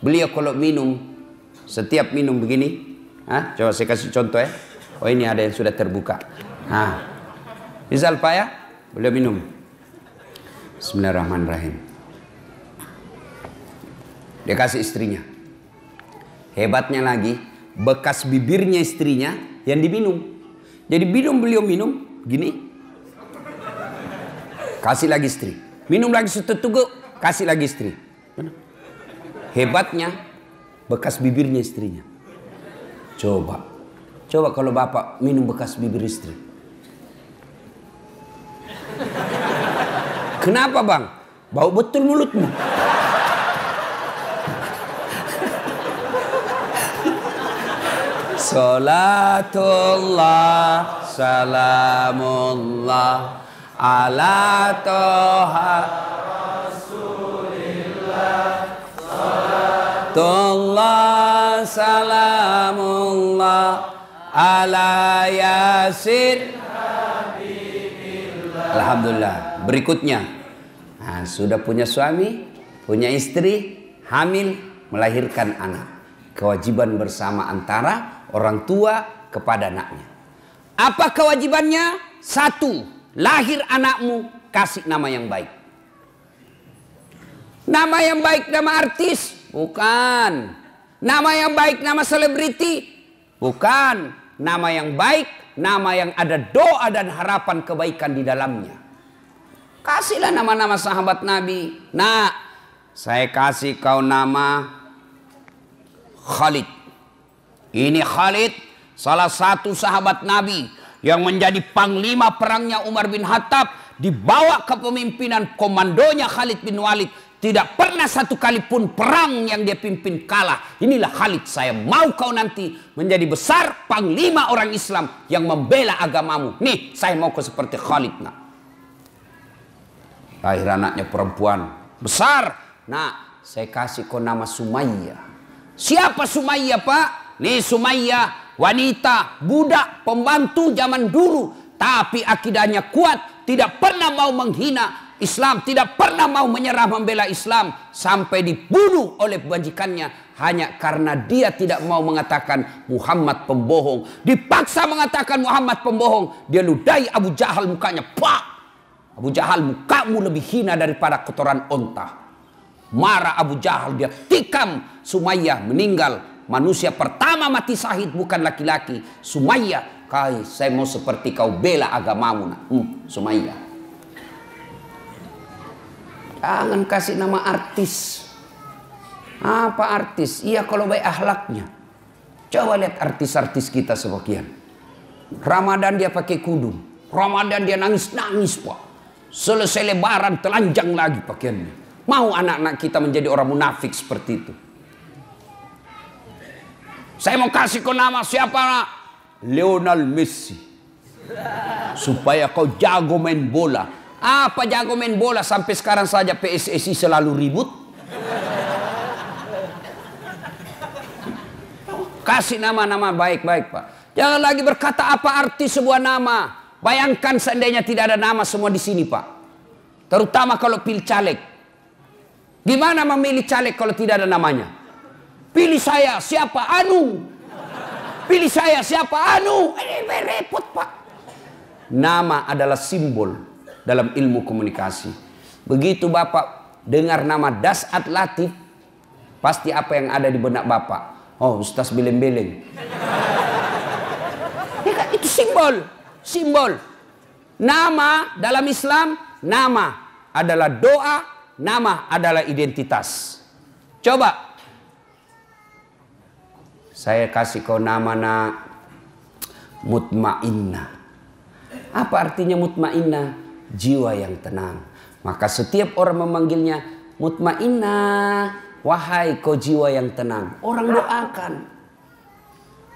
[SPEAKER 1] beliau kalau minum, setiap minum begini, coba saya kasih contoh ya. Oh ini ada yang sudah terbuka. Misal Pak ya, beliau minum. Bismillahirrahmanirrahim. Dia kasih istrinya. Hebatnya lagi, bekas bibirnya istrinya yang diminum. Jadi beliau minum, gini. Kasih lagi istri. Minum lagi setutugu, kasih lagi istri. Hebatnya bekas bibirnya istrinya. Coba kalau bapak minum bekas bibir istri. Kenapa bang? Bau betul mulutmu. Salatullah, salamullah ala toha Rasulillah, salatullah salamullah ala yasin habibillah. Alhamdulillah. Berikutnya, sudah punya suami, punya istri, hamil, melahirkan anak. Kewajiban bersama antara orang tua kepada anaknya. Apa kewajibannya? 1, lahir anakmu, kasih nama yang baik. Nama yang baik nama artis? Bukan. Nama yang baik nama selebriti? Bukan. Nama yang baik, nama yang ada doa dan harapan kebaikan di dalamnya. Kasihlah nama-nama sahabat Nabi. Nah, saya kasih kau nama Khalid. Ini Khalid, salah satu sahabat Nabi yang menjadi panglima perangnya Umar bin Khattab dibawa kepemimpinan komandonya Khalid bin Walid. Tidak pernah satu kali pun perang yang dia pimpin kalah. Inilah Khalid, saya mau kau nanti menjadi besar panglima orang Islam yang membela agamamu. Nih, saya mau kau seperti Khalid. Nah, lahir anaknya perempuan besar. Nah, saya kasih kau nama Sumayyah. Siapa Sumayyah, Pak? Nih Sumayyah, wanita, budak, pembantu zaman dulu. Tapi akidahnya kuat, tidak pernah mau menghina Islam, tidak pernah mau menyerah membela Islam, sampai dibunuh oleh majikannya hanya karena dia tidak mau mengatakan Muhammad pembohong. Dipaksa mengatakan Muhammad pembohong, dia ludahi Abu Jahal mukanya. Pak, Abu Jahal, mukamu lebih hina daripada kotoran onta. Marah Abu Jahal, dia tikam Sumayyah, meninggal. Manusia pertama mati syahid bukan laki-laki, Sumayyah. Kai, saya mau seperti kau bela agamamu. Nah, Sumayyah. Jangan kasih nama artis. Apa artis? Iya kalau baik akhlaknya. Coba lihat artis-artis kita sebagian. Ramadan dia pakai kudung. Ramadan dia nangis-nangis, Pak. Selesai lebaran telanjang lagi pakaiannya. Mau anak-anak kita menjadi orang munafik seperti itu? Saya mau kasih kau nama siapa, nak? Lionel Messi. Supaya kau jago main bola. Apa jago main bola? Sampai sekarang saja PSSI selalu ribut. Kasih nama-nama baik-baik, Pak. Jangan lagi berkata apa arti sebuah nama. Bayangkan seandainya tidak ada nama semua di sini, Pak. Terutama kalau pilih caleg. Gimana memilih caleg kalau tidak ada namanya? Pilih saya, siapa? Anu. Pilih saya, siapa? Anu. Ini repot, Pak. Nama adalah simbol dalam ilmu komunikasi. Begitu Bapak dengar nama Dasat Latif, pasti apa yang ada di benak Bapak? Oh, Ustaz beleng-beleng. Ya kan, itu simbol. Simbol. Nama dalam Islam, nama adalah doa, nama adalah identitas. Coba. Saya kasih kau nama, nak, Mutmainnah. Apa artinya mutmainnah? Jiwa yang tenang. Maka setiap orang memanggilnya Mutmainnah, wahai kau jiwa yang tenang. Orang doakan.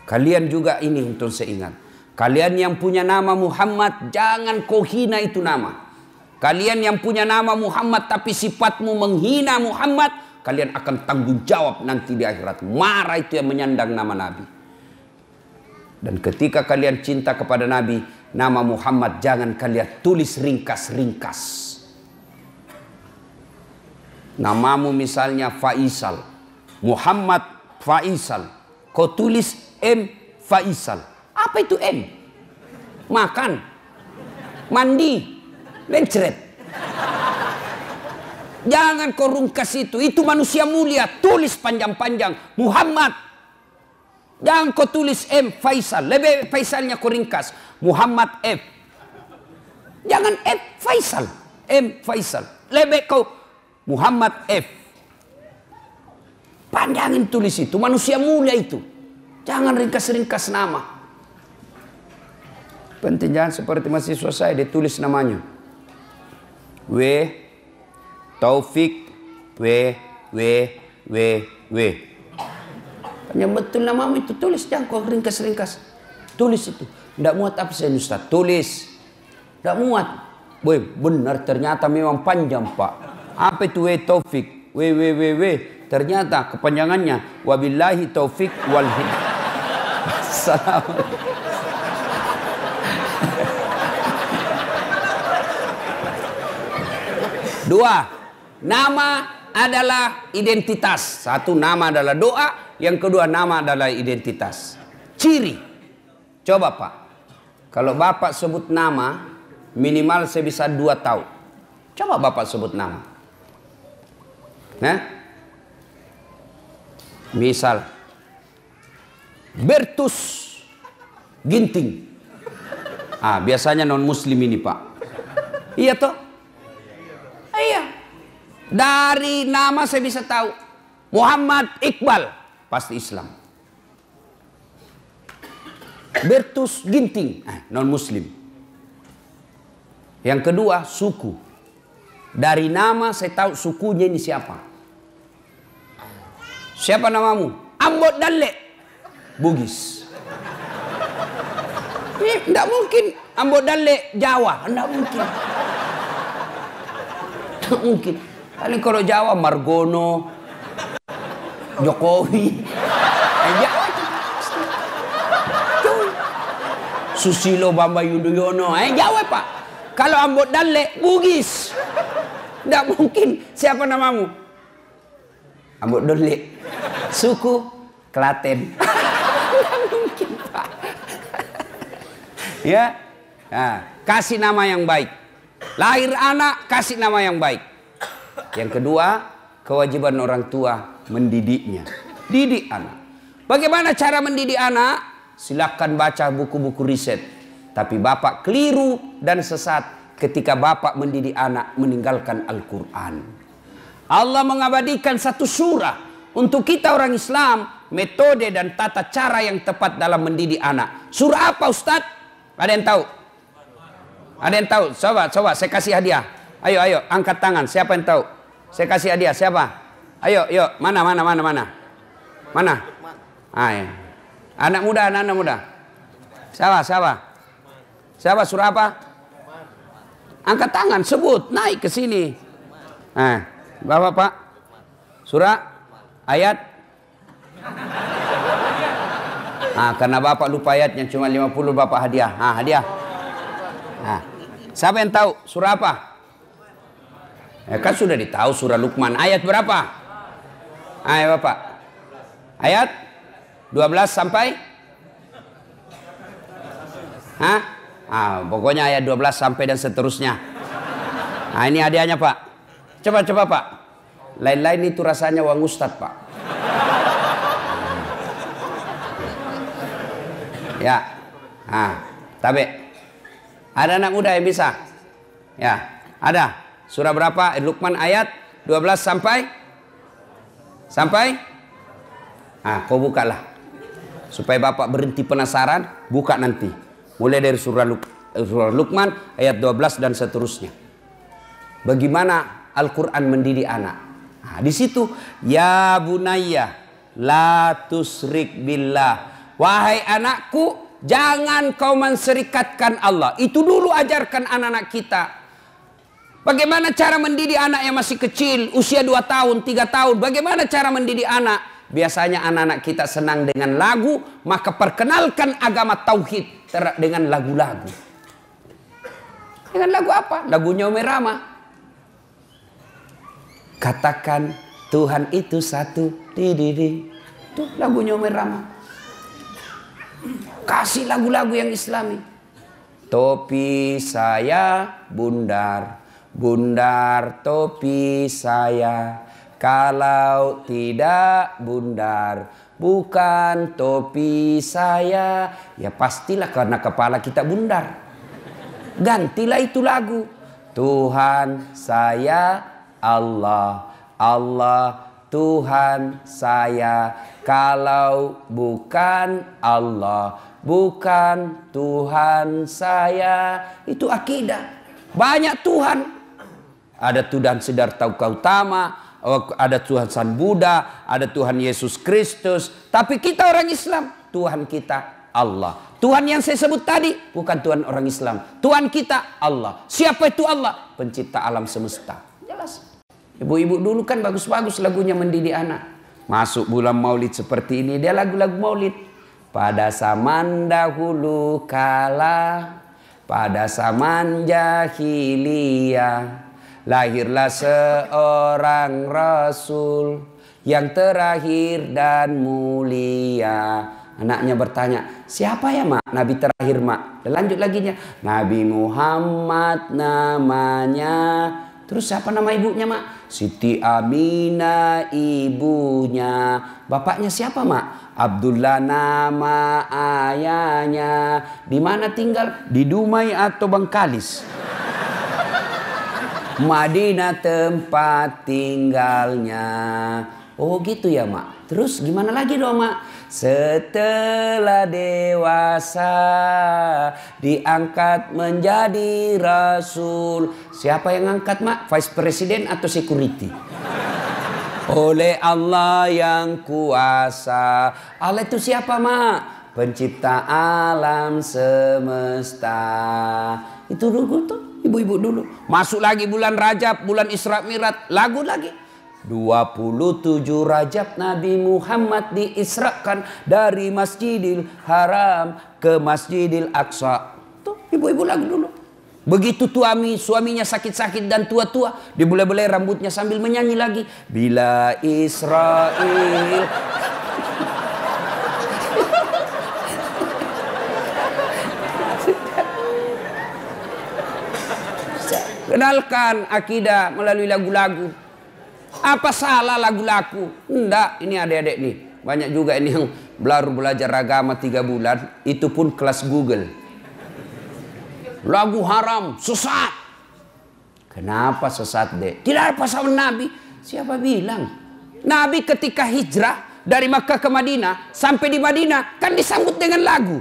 [SPEAKER 1] Kalian juga ini untuk saya ingat. Kalian yang punya nama Muhammad, jangan kau hina itu nama. Kalian yang punya nama Muhammad tapi sifatmu menghina Muhammad, kalian akan tanggung jawab nanti di akhirat. Marah itu yang menyandang nama Nabi. Dan ketika kalian cinta kepada Nabi, nama Muhammad jangan kalian tulis ringkas-ringkas. Namamu misalnya Faisal, Muhammad Faisal, kau tulis M Faisal. Apa itu M? Makan, mandi, mencret. Jangan kau ringkas itu manusia mulia, tulis panjang-panjang Muhammad. Jangan kau tulis M Faisal, lebih Faisalnya kau ringkas Muhammad F. Jangan F Faisal, M Faisal, lebih kau Muhammad F. Panjangin tulis itu, manusia mulia itu. Jangan ringkas-ringkas nama. Penting jangan seperti mahasiswa saya, dia tulis namanya W Taufik W. Yang betul namamu itu tulis, jangan kau ringkas-ringkas. Tulis itu. Tidak muat absen, Ustaz. Tulis. Tidak muat. Boy, benar ternyata memang panjang, Pak. Apa itu W Taufik? W. Ternyata kepanjangannya wabillahi taufik wal hidayah. Assalamualaikum. Dua, nama adalah identitas. Satu, nama adalah doa. Yang kedua, nama adalah identitas. Ciri. Coba Pak, kalau Bapak sebut nama, minimal saya bisa 2 tahu. Coba Bapak sebut nama. Nah, misal Bertus Ginting. Biasanya non muslim ini Pak. Iya toh? Iya. Dari nama saya bisa tahu. Muhammad Iqbal, pasti Islam. Bertus Ginting, non muslim. Yang kedua, suku. Dari nama saya tahu sukunya ini siapa. Siapa namamu? Ambot Dalle. Bugis. Ini tidak mungkin Ambot Dalle Jawa. Tidak mungkin. Tidak mungkin. Paling kalau Jawa Margono, Jokowi. Jawa itu. Susilo Bambang Yudhoyono. Jawa Pak. Kalau Ambot Dalle Bugis. Tidak mungkin. Siapa namamu? Ambot Dalle. Suku Klaten. Tidak mungkin Pak. Ya, nah, kasih nama yang baik. Lahir anak, kasih nama yang baik. Yang kedua, kewajiban orang tua mendidiknya. Didik anak. Bagaimana cara mendidik anak? Silakan baca buku-buku riset. Tapi bapak keliru dan sesat ketika bapak mendidik anak meninggalkan Al-Quran. Allah mengabadikan satu surah untuk kita orang Islam, metode dan tata cara yang tepat dalam mendidik anak. Surah apa Ustadz? Ada yang tahu? Ada yang tahu? Coba saya kasih hadiah. Ayo, angkat tangan. Siapa yang tahu? Saya kasih hadiah. Siapa? Ayo, mana? Ayo. Anak muda. Siapa? Surah apa? Angkat tangan, sebut, naik ke sini. Bapak Pak. Surah ayat. Karena Bapak lupa ayatnya cuma 50 Bapak hadiah. Hadiah. Siapa yang tahu surah apa? Kan sudah ditahu surah Luqman. Ayat berapa? Ayo Bapak. Ayat 12 sampai? Pokoknya ayat 12 sampai dan seterusnya. Ini hadiahnya Pak. Coba Pak. Lain-lain itu rasanya uang Ustadz Pak. Ya. Tabe. Ada anak muda yang bisa? Ya, ada. Surah berapa? Luqman ayat 12 sampai? Kau bukalah. Supaya Bapak berhenti penasaran, buka nanti. Mulai dari surah Luqman ayat 12 dan seterusnya. Bagaimana Al-Quran mendidik anak? Di situ, ya bunayya la tusrik billah. Wahai anakku, jangan kau menserikatkan Allah. Itu dulu ajarkan anak-anak kita. Bagaimana cara mendidik anak yang masih kecil, usia 2 tahun, 3 tahun. Bagaimana cara mendidik anak? Biasanya anak-anak kita senang dengan lagu, maka perkenalkan agama tauhid dengan lagu-lagu. Dengan lagu apa? Lagunya Umi Rama. Katakan Tuhan itu satu. Itu lagunya Umi Rama. Kasih lagu-lagu yang Islami. Topi saya bundar, bundar topi saya. Kalau tidak bundar, bukan topi saya. Ya pastilah karena kepala kita bundar. Gantilah itu lagu. Tuhan saya Allah, Allah Tuhan saya. Kalau bukan Allah, bukan Tuhan saya. Itu akidah. Banyak Tuhan. Ada Tuhan Siddhartha Gautama, ada Tuhan Sang Buddha, ada Tuhan Yesus Kristus. Tapi kita orang Islam, Tuhan kita Allah. Tuhan yang saya sebut tadi bukan Tuhan orang Islam. Tuhan kita Allah. Siapa itu Allah? Pencipta alam semesta. Jelas. Ibu-ibu dulu kan bagus-bagus lagunya mendidik anak. Masuk bulan maulid seperti ini, dia lagu-lagu maulid. Pada zaman dahulu kala, pada zaman jahiliyah, lahirlah seorang Rasul yang terakhir dan mulia. Anaknya bertanya, siapa ya mak? Nabi terakhir mak. Dan lanjut lagi nya, Nabi Muhammad namanya. Terus siapa nama ibunya mak? Siti Aminah ibunya. Bapaknya siapa mak? Abdullah nama ayahnya. Di mana tinggal? Di Dumai atau Bangkalis? Madinah tempat tinggalnya. Oh gitu ya mak. Terus gimana lagi dong mak? setelah dewasa diangkat menjadi rasul. Siapa yang angkat, Mak? Vice President atau security? Oleh Allah yang kuasa. Allah itu siapa, Mak? Pencipta alam semesta. Itu dulu tuh, ibu-ibu dulu. Masuk lagi bulan Rajab, bulan Isra Mi'raj, lagu lagi. 27 Rajab Nabi Muhammad diisrakan dari Masjidil Haram ke Masjidil Aqsa. Tuh, ibu-ibu lagu dulu. Begitu suaminya sakit-sakit dan tua-tua, dibelai-belai rambutnya sambil menyanyi lagi. Bila Israel. Kenalkan akidah melalui lagu-lagu. Apa salah lagu-lagu? Enggak, ini adik-adik nih. Banyak juga ini yang baru belajar agama 3 bulan. Itu pun kelas Google. Lagu haram, sesat. Kenapa sesat, Dek? Tidak ada pasal Nabi. Siapa bilang? Nabi ketika hijrah dari Makkah ke Madinah, sampai di Madinah kan disambut dengan lagu.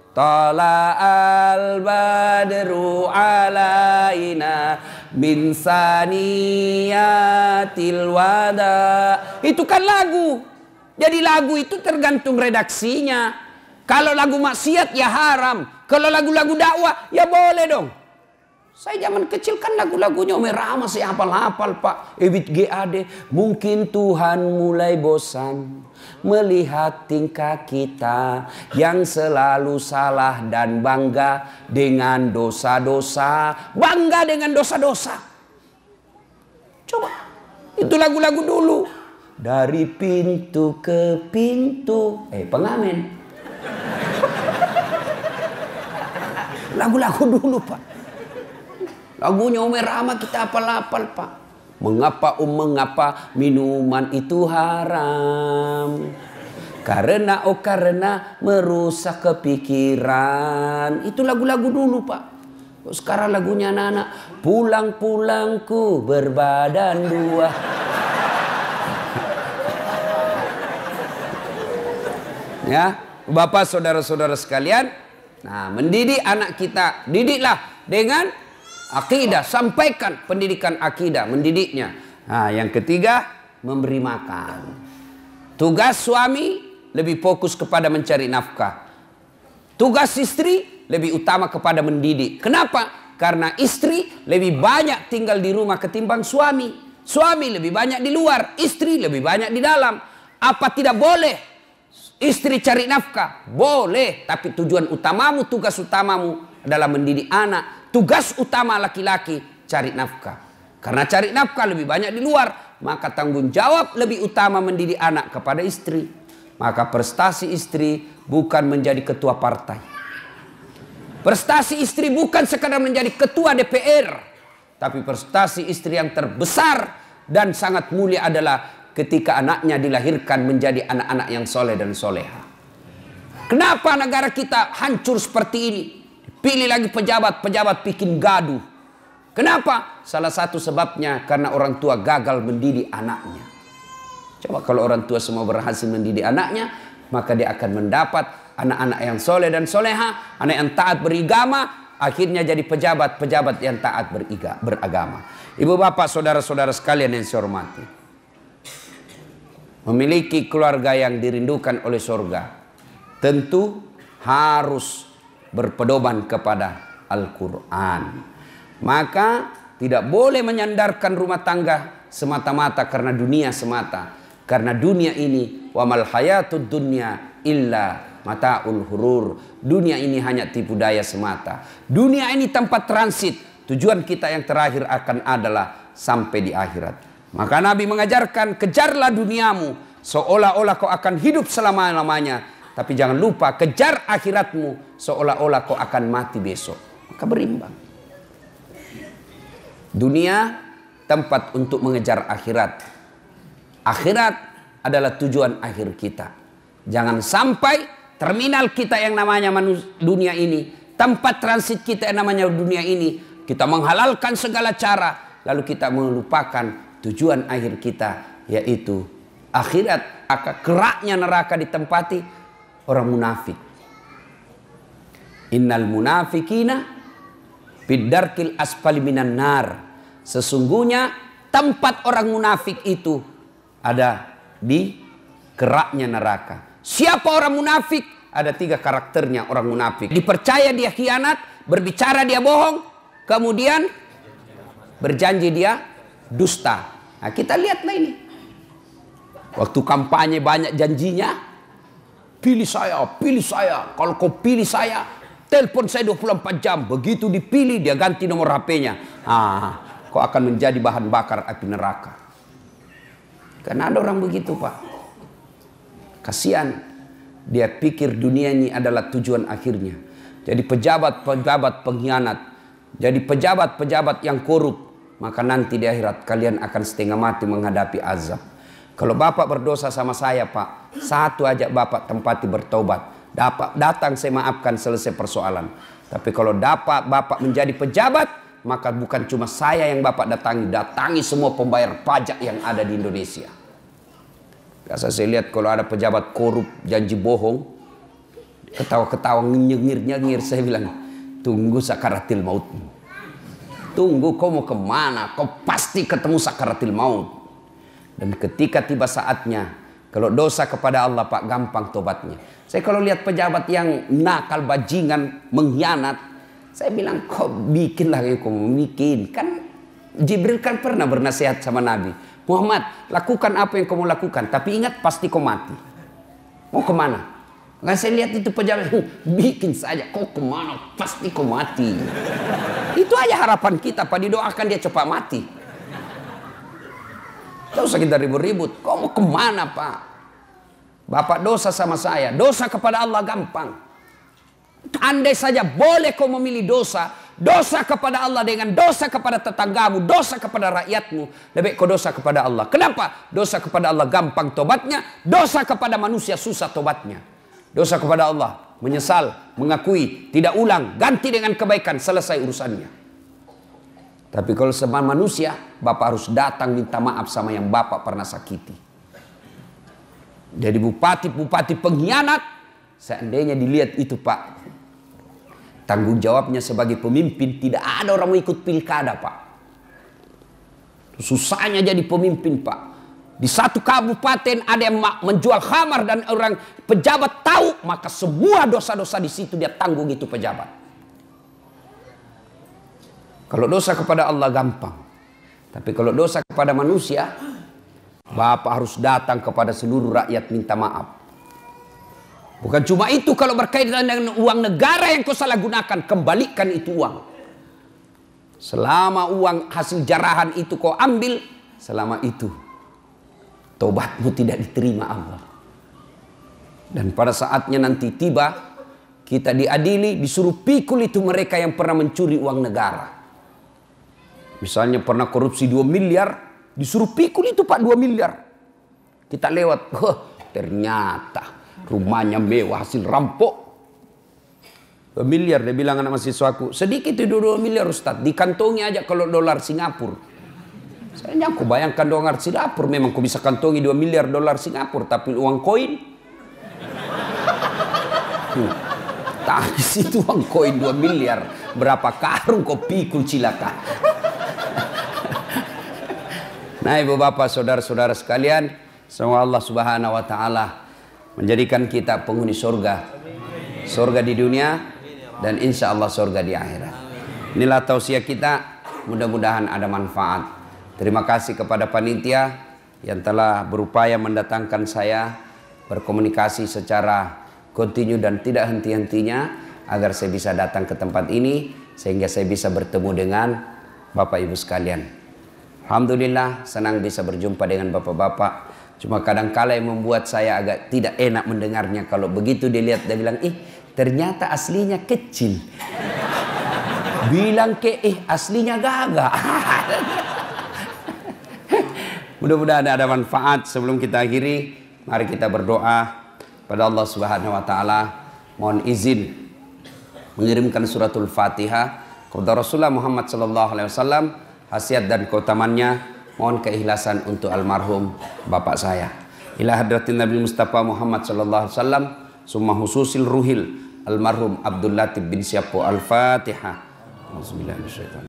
[SPEAKER 1] Tala'al badru alaina min saniyatil wada. Itu kan lagu. Jadi lagu itu tergantung redaksinya. Kalau lagu maksiat ya haram. Kalau lagu-lagu dakwah ya boleh dong. Saya zaman kecil kan lagu-lagunya Umi Rahma saya hafal-hafal, Pak. Ebit GAD. Mungkin Tuhan mulai bosan melihat tingkah kita yang selalu salah dan bangga dengan dosa-dosa. Bangga dengan dosa-dosa. Coba. Itu lagu-lagu dulu. Dari pintu ke pintu. Pengamen. Lagu-lagu dulu, Pak. Lagunya Umi Rahma kita hafal-hafal, Pak. Mengapa minuman itu haram? Karena merusak kepikiran. Itu lagu-lagu dulu, Pak. Sekarang lagunya anak-anak. Pulang-pulangku berbadan 2. Ya, Bapak saudara-saudara sekalian. Nah, mendidik anak kita. Didiklah dengan akidah, sampaikan pendidikan akidah, mendidiknya. Nah, yang ketiga, memberi makan. Tugas suami lebih fokus kepada mencari nafkah. Tugas istri lebih utama kepada mendidik. Kenapa? Karena istri lebih banyak tinggal di rumah ketimbang suami. Suami lebih banyak di luar, istri lebih banyak di dalam. Apa tidak boleh istri cari nafkah? Boleh, tapi tujuan utamamu, tugas utamamu adalah mendidik anak. Tugas utama laki-laki cari nafkah. Karena cari nafkah lebih banyak di luar, maka tanggung jawab lebih utama mendidik anak kepada istri. Maka prestasi istri bukan menjadi ketua partai. Prestasi istri bukan sekadar menjadi ketua DPR. Tapi prestasi istri yang terbesar dan sangat mulia adalah ketika anaknya dilahirkan menjadi anak-anak yang soleh dan soleha. Kenapa negara kita hancur seperti ini? Pilih lagi pejabat bikin gaduh. Kenapa? Salah satu sebabnya karena orang tua gagal mendidik anaknya. Coba kalau orang tua semua berhasil mendidik anaknya, maka dia akan mendapat anak-anak yang soleh dan soleha, anak yang taat beragama, akhirnya jadi pejabat yang taat beragama. Ibu bapak saudara-saudara sekalian yang saya hormati, memiliki keluarga yang dirindukan oleh surga tentu harus berpedoman kepada Al-Quran. Maka tidak boleh menyandarkan rumah tangga semata-mata karena dunia semata. Karena dunia ini wa mal hayatud dunya illa mataul hurur. Dunia ini hanya tipu daya semata. Dunia ini tempat transit. Tujuan kita yang terakhir akan adalah sampai di akhirat. Maka Nabi mengajarkan, kejarlah duniamu seolah-olah kau akan hidup selama-lamanya. Tapi jangan lupa kejar akhiratmu seolah-olah kau akan mati besok. Maka berimbang. Dunia tempat untuk mengejar akhirat. Akhirat adalah tujuan akhir kita. Jangan sampai terminal kita yang namanya dunia ini, tempat transit kita yang namanya dunia ini, kita menghalalkan segala cara, lalu kita melupakan tujuan akhir kita, yaitu akhirat, maka keraknya neraka ditempati orang munafik. Innal munafikina fid-darkil asfali minan nar. Sesungguhnya tempat orang munafik itu ada di keraknya neraka. Siapa orang munafik? Ada 3 karakternya orang munafik. Dipercaya dia khianat, berbicara dia bohong, kemudian berjanji dia dusta. Nah, kita lihatlah ini. Waktu kampanye banyak janjinya. Pilih saya. Kalau kau pilih saya, telepon saya 24 jam. Begitu dipilih, dia ganti nomor HP-nya. Kau akan menjadi bahan bakar api neraka. Karena ada orang begitu, Pak. Kasihan. Dia pikir dunia ini adalah tujuan akhirnya. Jadi pejabat-pejabat pengkhianat. Jadi pejabat-pejabat yang korup. Maka nanti di akhirat kalian akan setengah mati menghadapi azab. Kalau Bapak berdosa sama saya, Pak, satu aja Bapak tempati bertobat. Datang saya maafkan, selesai persoalan. Tapi kalau Bapak menjadi pejabat, maka bukan cuma saya yang Bapak datangi semua pembayar pajak yang ada di Indonesia. Biasa saya lihat kalau ada pejabat korup, janji bohong, ketawa-ketawa, nyengir-nyengir, saya bilang, tunggu sakaratil mautmu. Tunggu, kau mau kemana? Kau pasti ketemu sakaratil maut. Dan ketika tiba saatnya, kalau dosa kepada Allah, Pak, gampang tobatnya. Saya kalau lihat pejabat yang nakal, bajingan, mengkhianat, saya bilang, kau bikin lah yang kau mau bikin. Kan Jibril kan pernah bernasihat sama Nabi. Muhammad, lakukan apa yang kau mau lakukan. Tapi ingat, pasti kau mati. Mau kemana? Nggak, saya lihat itu pejabat, bikin saja. Kau kemana? Pasti kau mati. Itu aja harapan kita, Pak. Didoakan dia cepat mati. Tidak usah kita ribut-ribut. Kau mau kemana, Pak? Bapak dosa sama saya. Dosa kepada Allah gampang. Andai saja boleh kau memilih dosa. Dosa kepada Allah dengan dosa kepada tetanggamu. Dosa kepada rakyatmu. Lebih kau dosa kepada Allah. Kenapa? Dosa kepada Allah gampang tobatnya. Dosa kepada manusia susah tobatnya. Dosa kepada Allah, menyesal, mengakui, tidak ulang, ganti dengan kebaikan, selesai urusannya. Tapi kalau sama manusia, Bapak harus datang minta maaf sama yang Bapak pernah sakiti. Jadi bupati-bupati pengkhianat, seandainya dilihat itu, Pak, tanggung jawabnya sebagai pemimpin, tidak ada orang mau ikut pilkada, Pak. Susahnya jadi pemimpin, Pak. Di satu kabupaten ada yang menjual khamar dan orang pejabat tahu, maka semua dosa-dosa di situ dia tanggung itu pejabat. Kalau dosa kepada Allah gampang. Tapi kalau dosa kepada manusia, Bapak harus datang kepada seluruh rakyat minta maaf. Bukan cuma itu, kalau berkaitan dengan uang negara yang kau salah gunakan, kembalikan itu uang. Selama uang hasil jarahan itu kau ambil, selama itu tobatmu tidak diterima Allah. Dan pada saatnya nanti tiba, kita diadili, disuruh pikul itu mereka yang pernah mencuri uang negara. Misalnya pernah korupsi 2 miliar, disuruh pikul itu, Pak, 2 miliar. Kita lewat, ternyata rumahnya mewah hasil rampok. 2 miliar, dia bilang anak mahasiswaku, sedikit itu 2 miliar Ustaz, dikantongi aja kalau dolar Singapura. Saya aku bayangkan dolar Singapura, memang aku bisa kantongi 2 miliar dolar Singapura, tapi uang koin. Tapi situ uang koin 2 miliar, berapa karung kau pikul cilaka. Nah, ibu bapak, saudara-saudara sekalian, semoga Allah Subhanahu wa taala menjadikan kita penghuni surga. Surga di dunia dan insya Allah surga di akhirat. Inilah tausiah kita, mudah-mudahan ada manfaat. Terima kasih kepada panitia yang telah berupaya mendatangkan saya berkomunikasi secara kontinu dan tidak henti-hentinya agar saya bisa datang ke tempat ini sehingga saya bisa bertemu dengan Bapak Ibu sekalian. Alhamdulillah senang bisa berjumpa dengan bapak-bapak. Cuma kadang-kala yang membuat saya agak tidak enak mendengarnya kalau begitu dilihat dia bilang, ternyata aslinya kecil. Bilang aslinya gagah. Mudah-mudahan ada manfaat. Sebelum kita akhiri, mari kita berdoa pada Allah Subhanahu wa taala. Mohon izin mengirimkan suratul Fatihah kepada Rasulullah Muhammad sallallahu alaihi wasallam, khasiat dan keutamannya. Mohon keikhlasan untuk almarhum bapak saya. ila hadratin Nabi Mustafa Muhammad sallallahu alaihi wasallam summa hususil ruhil almarhum Abdul Latif bin Syapo. Al-Fatihah. Bismillahirrahmanirrahim.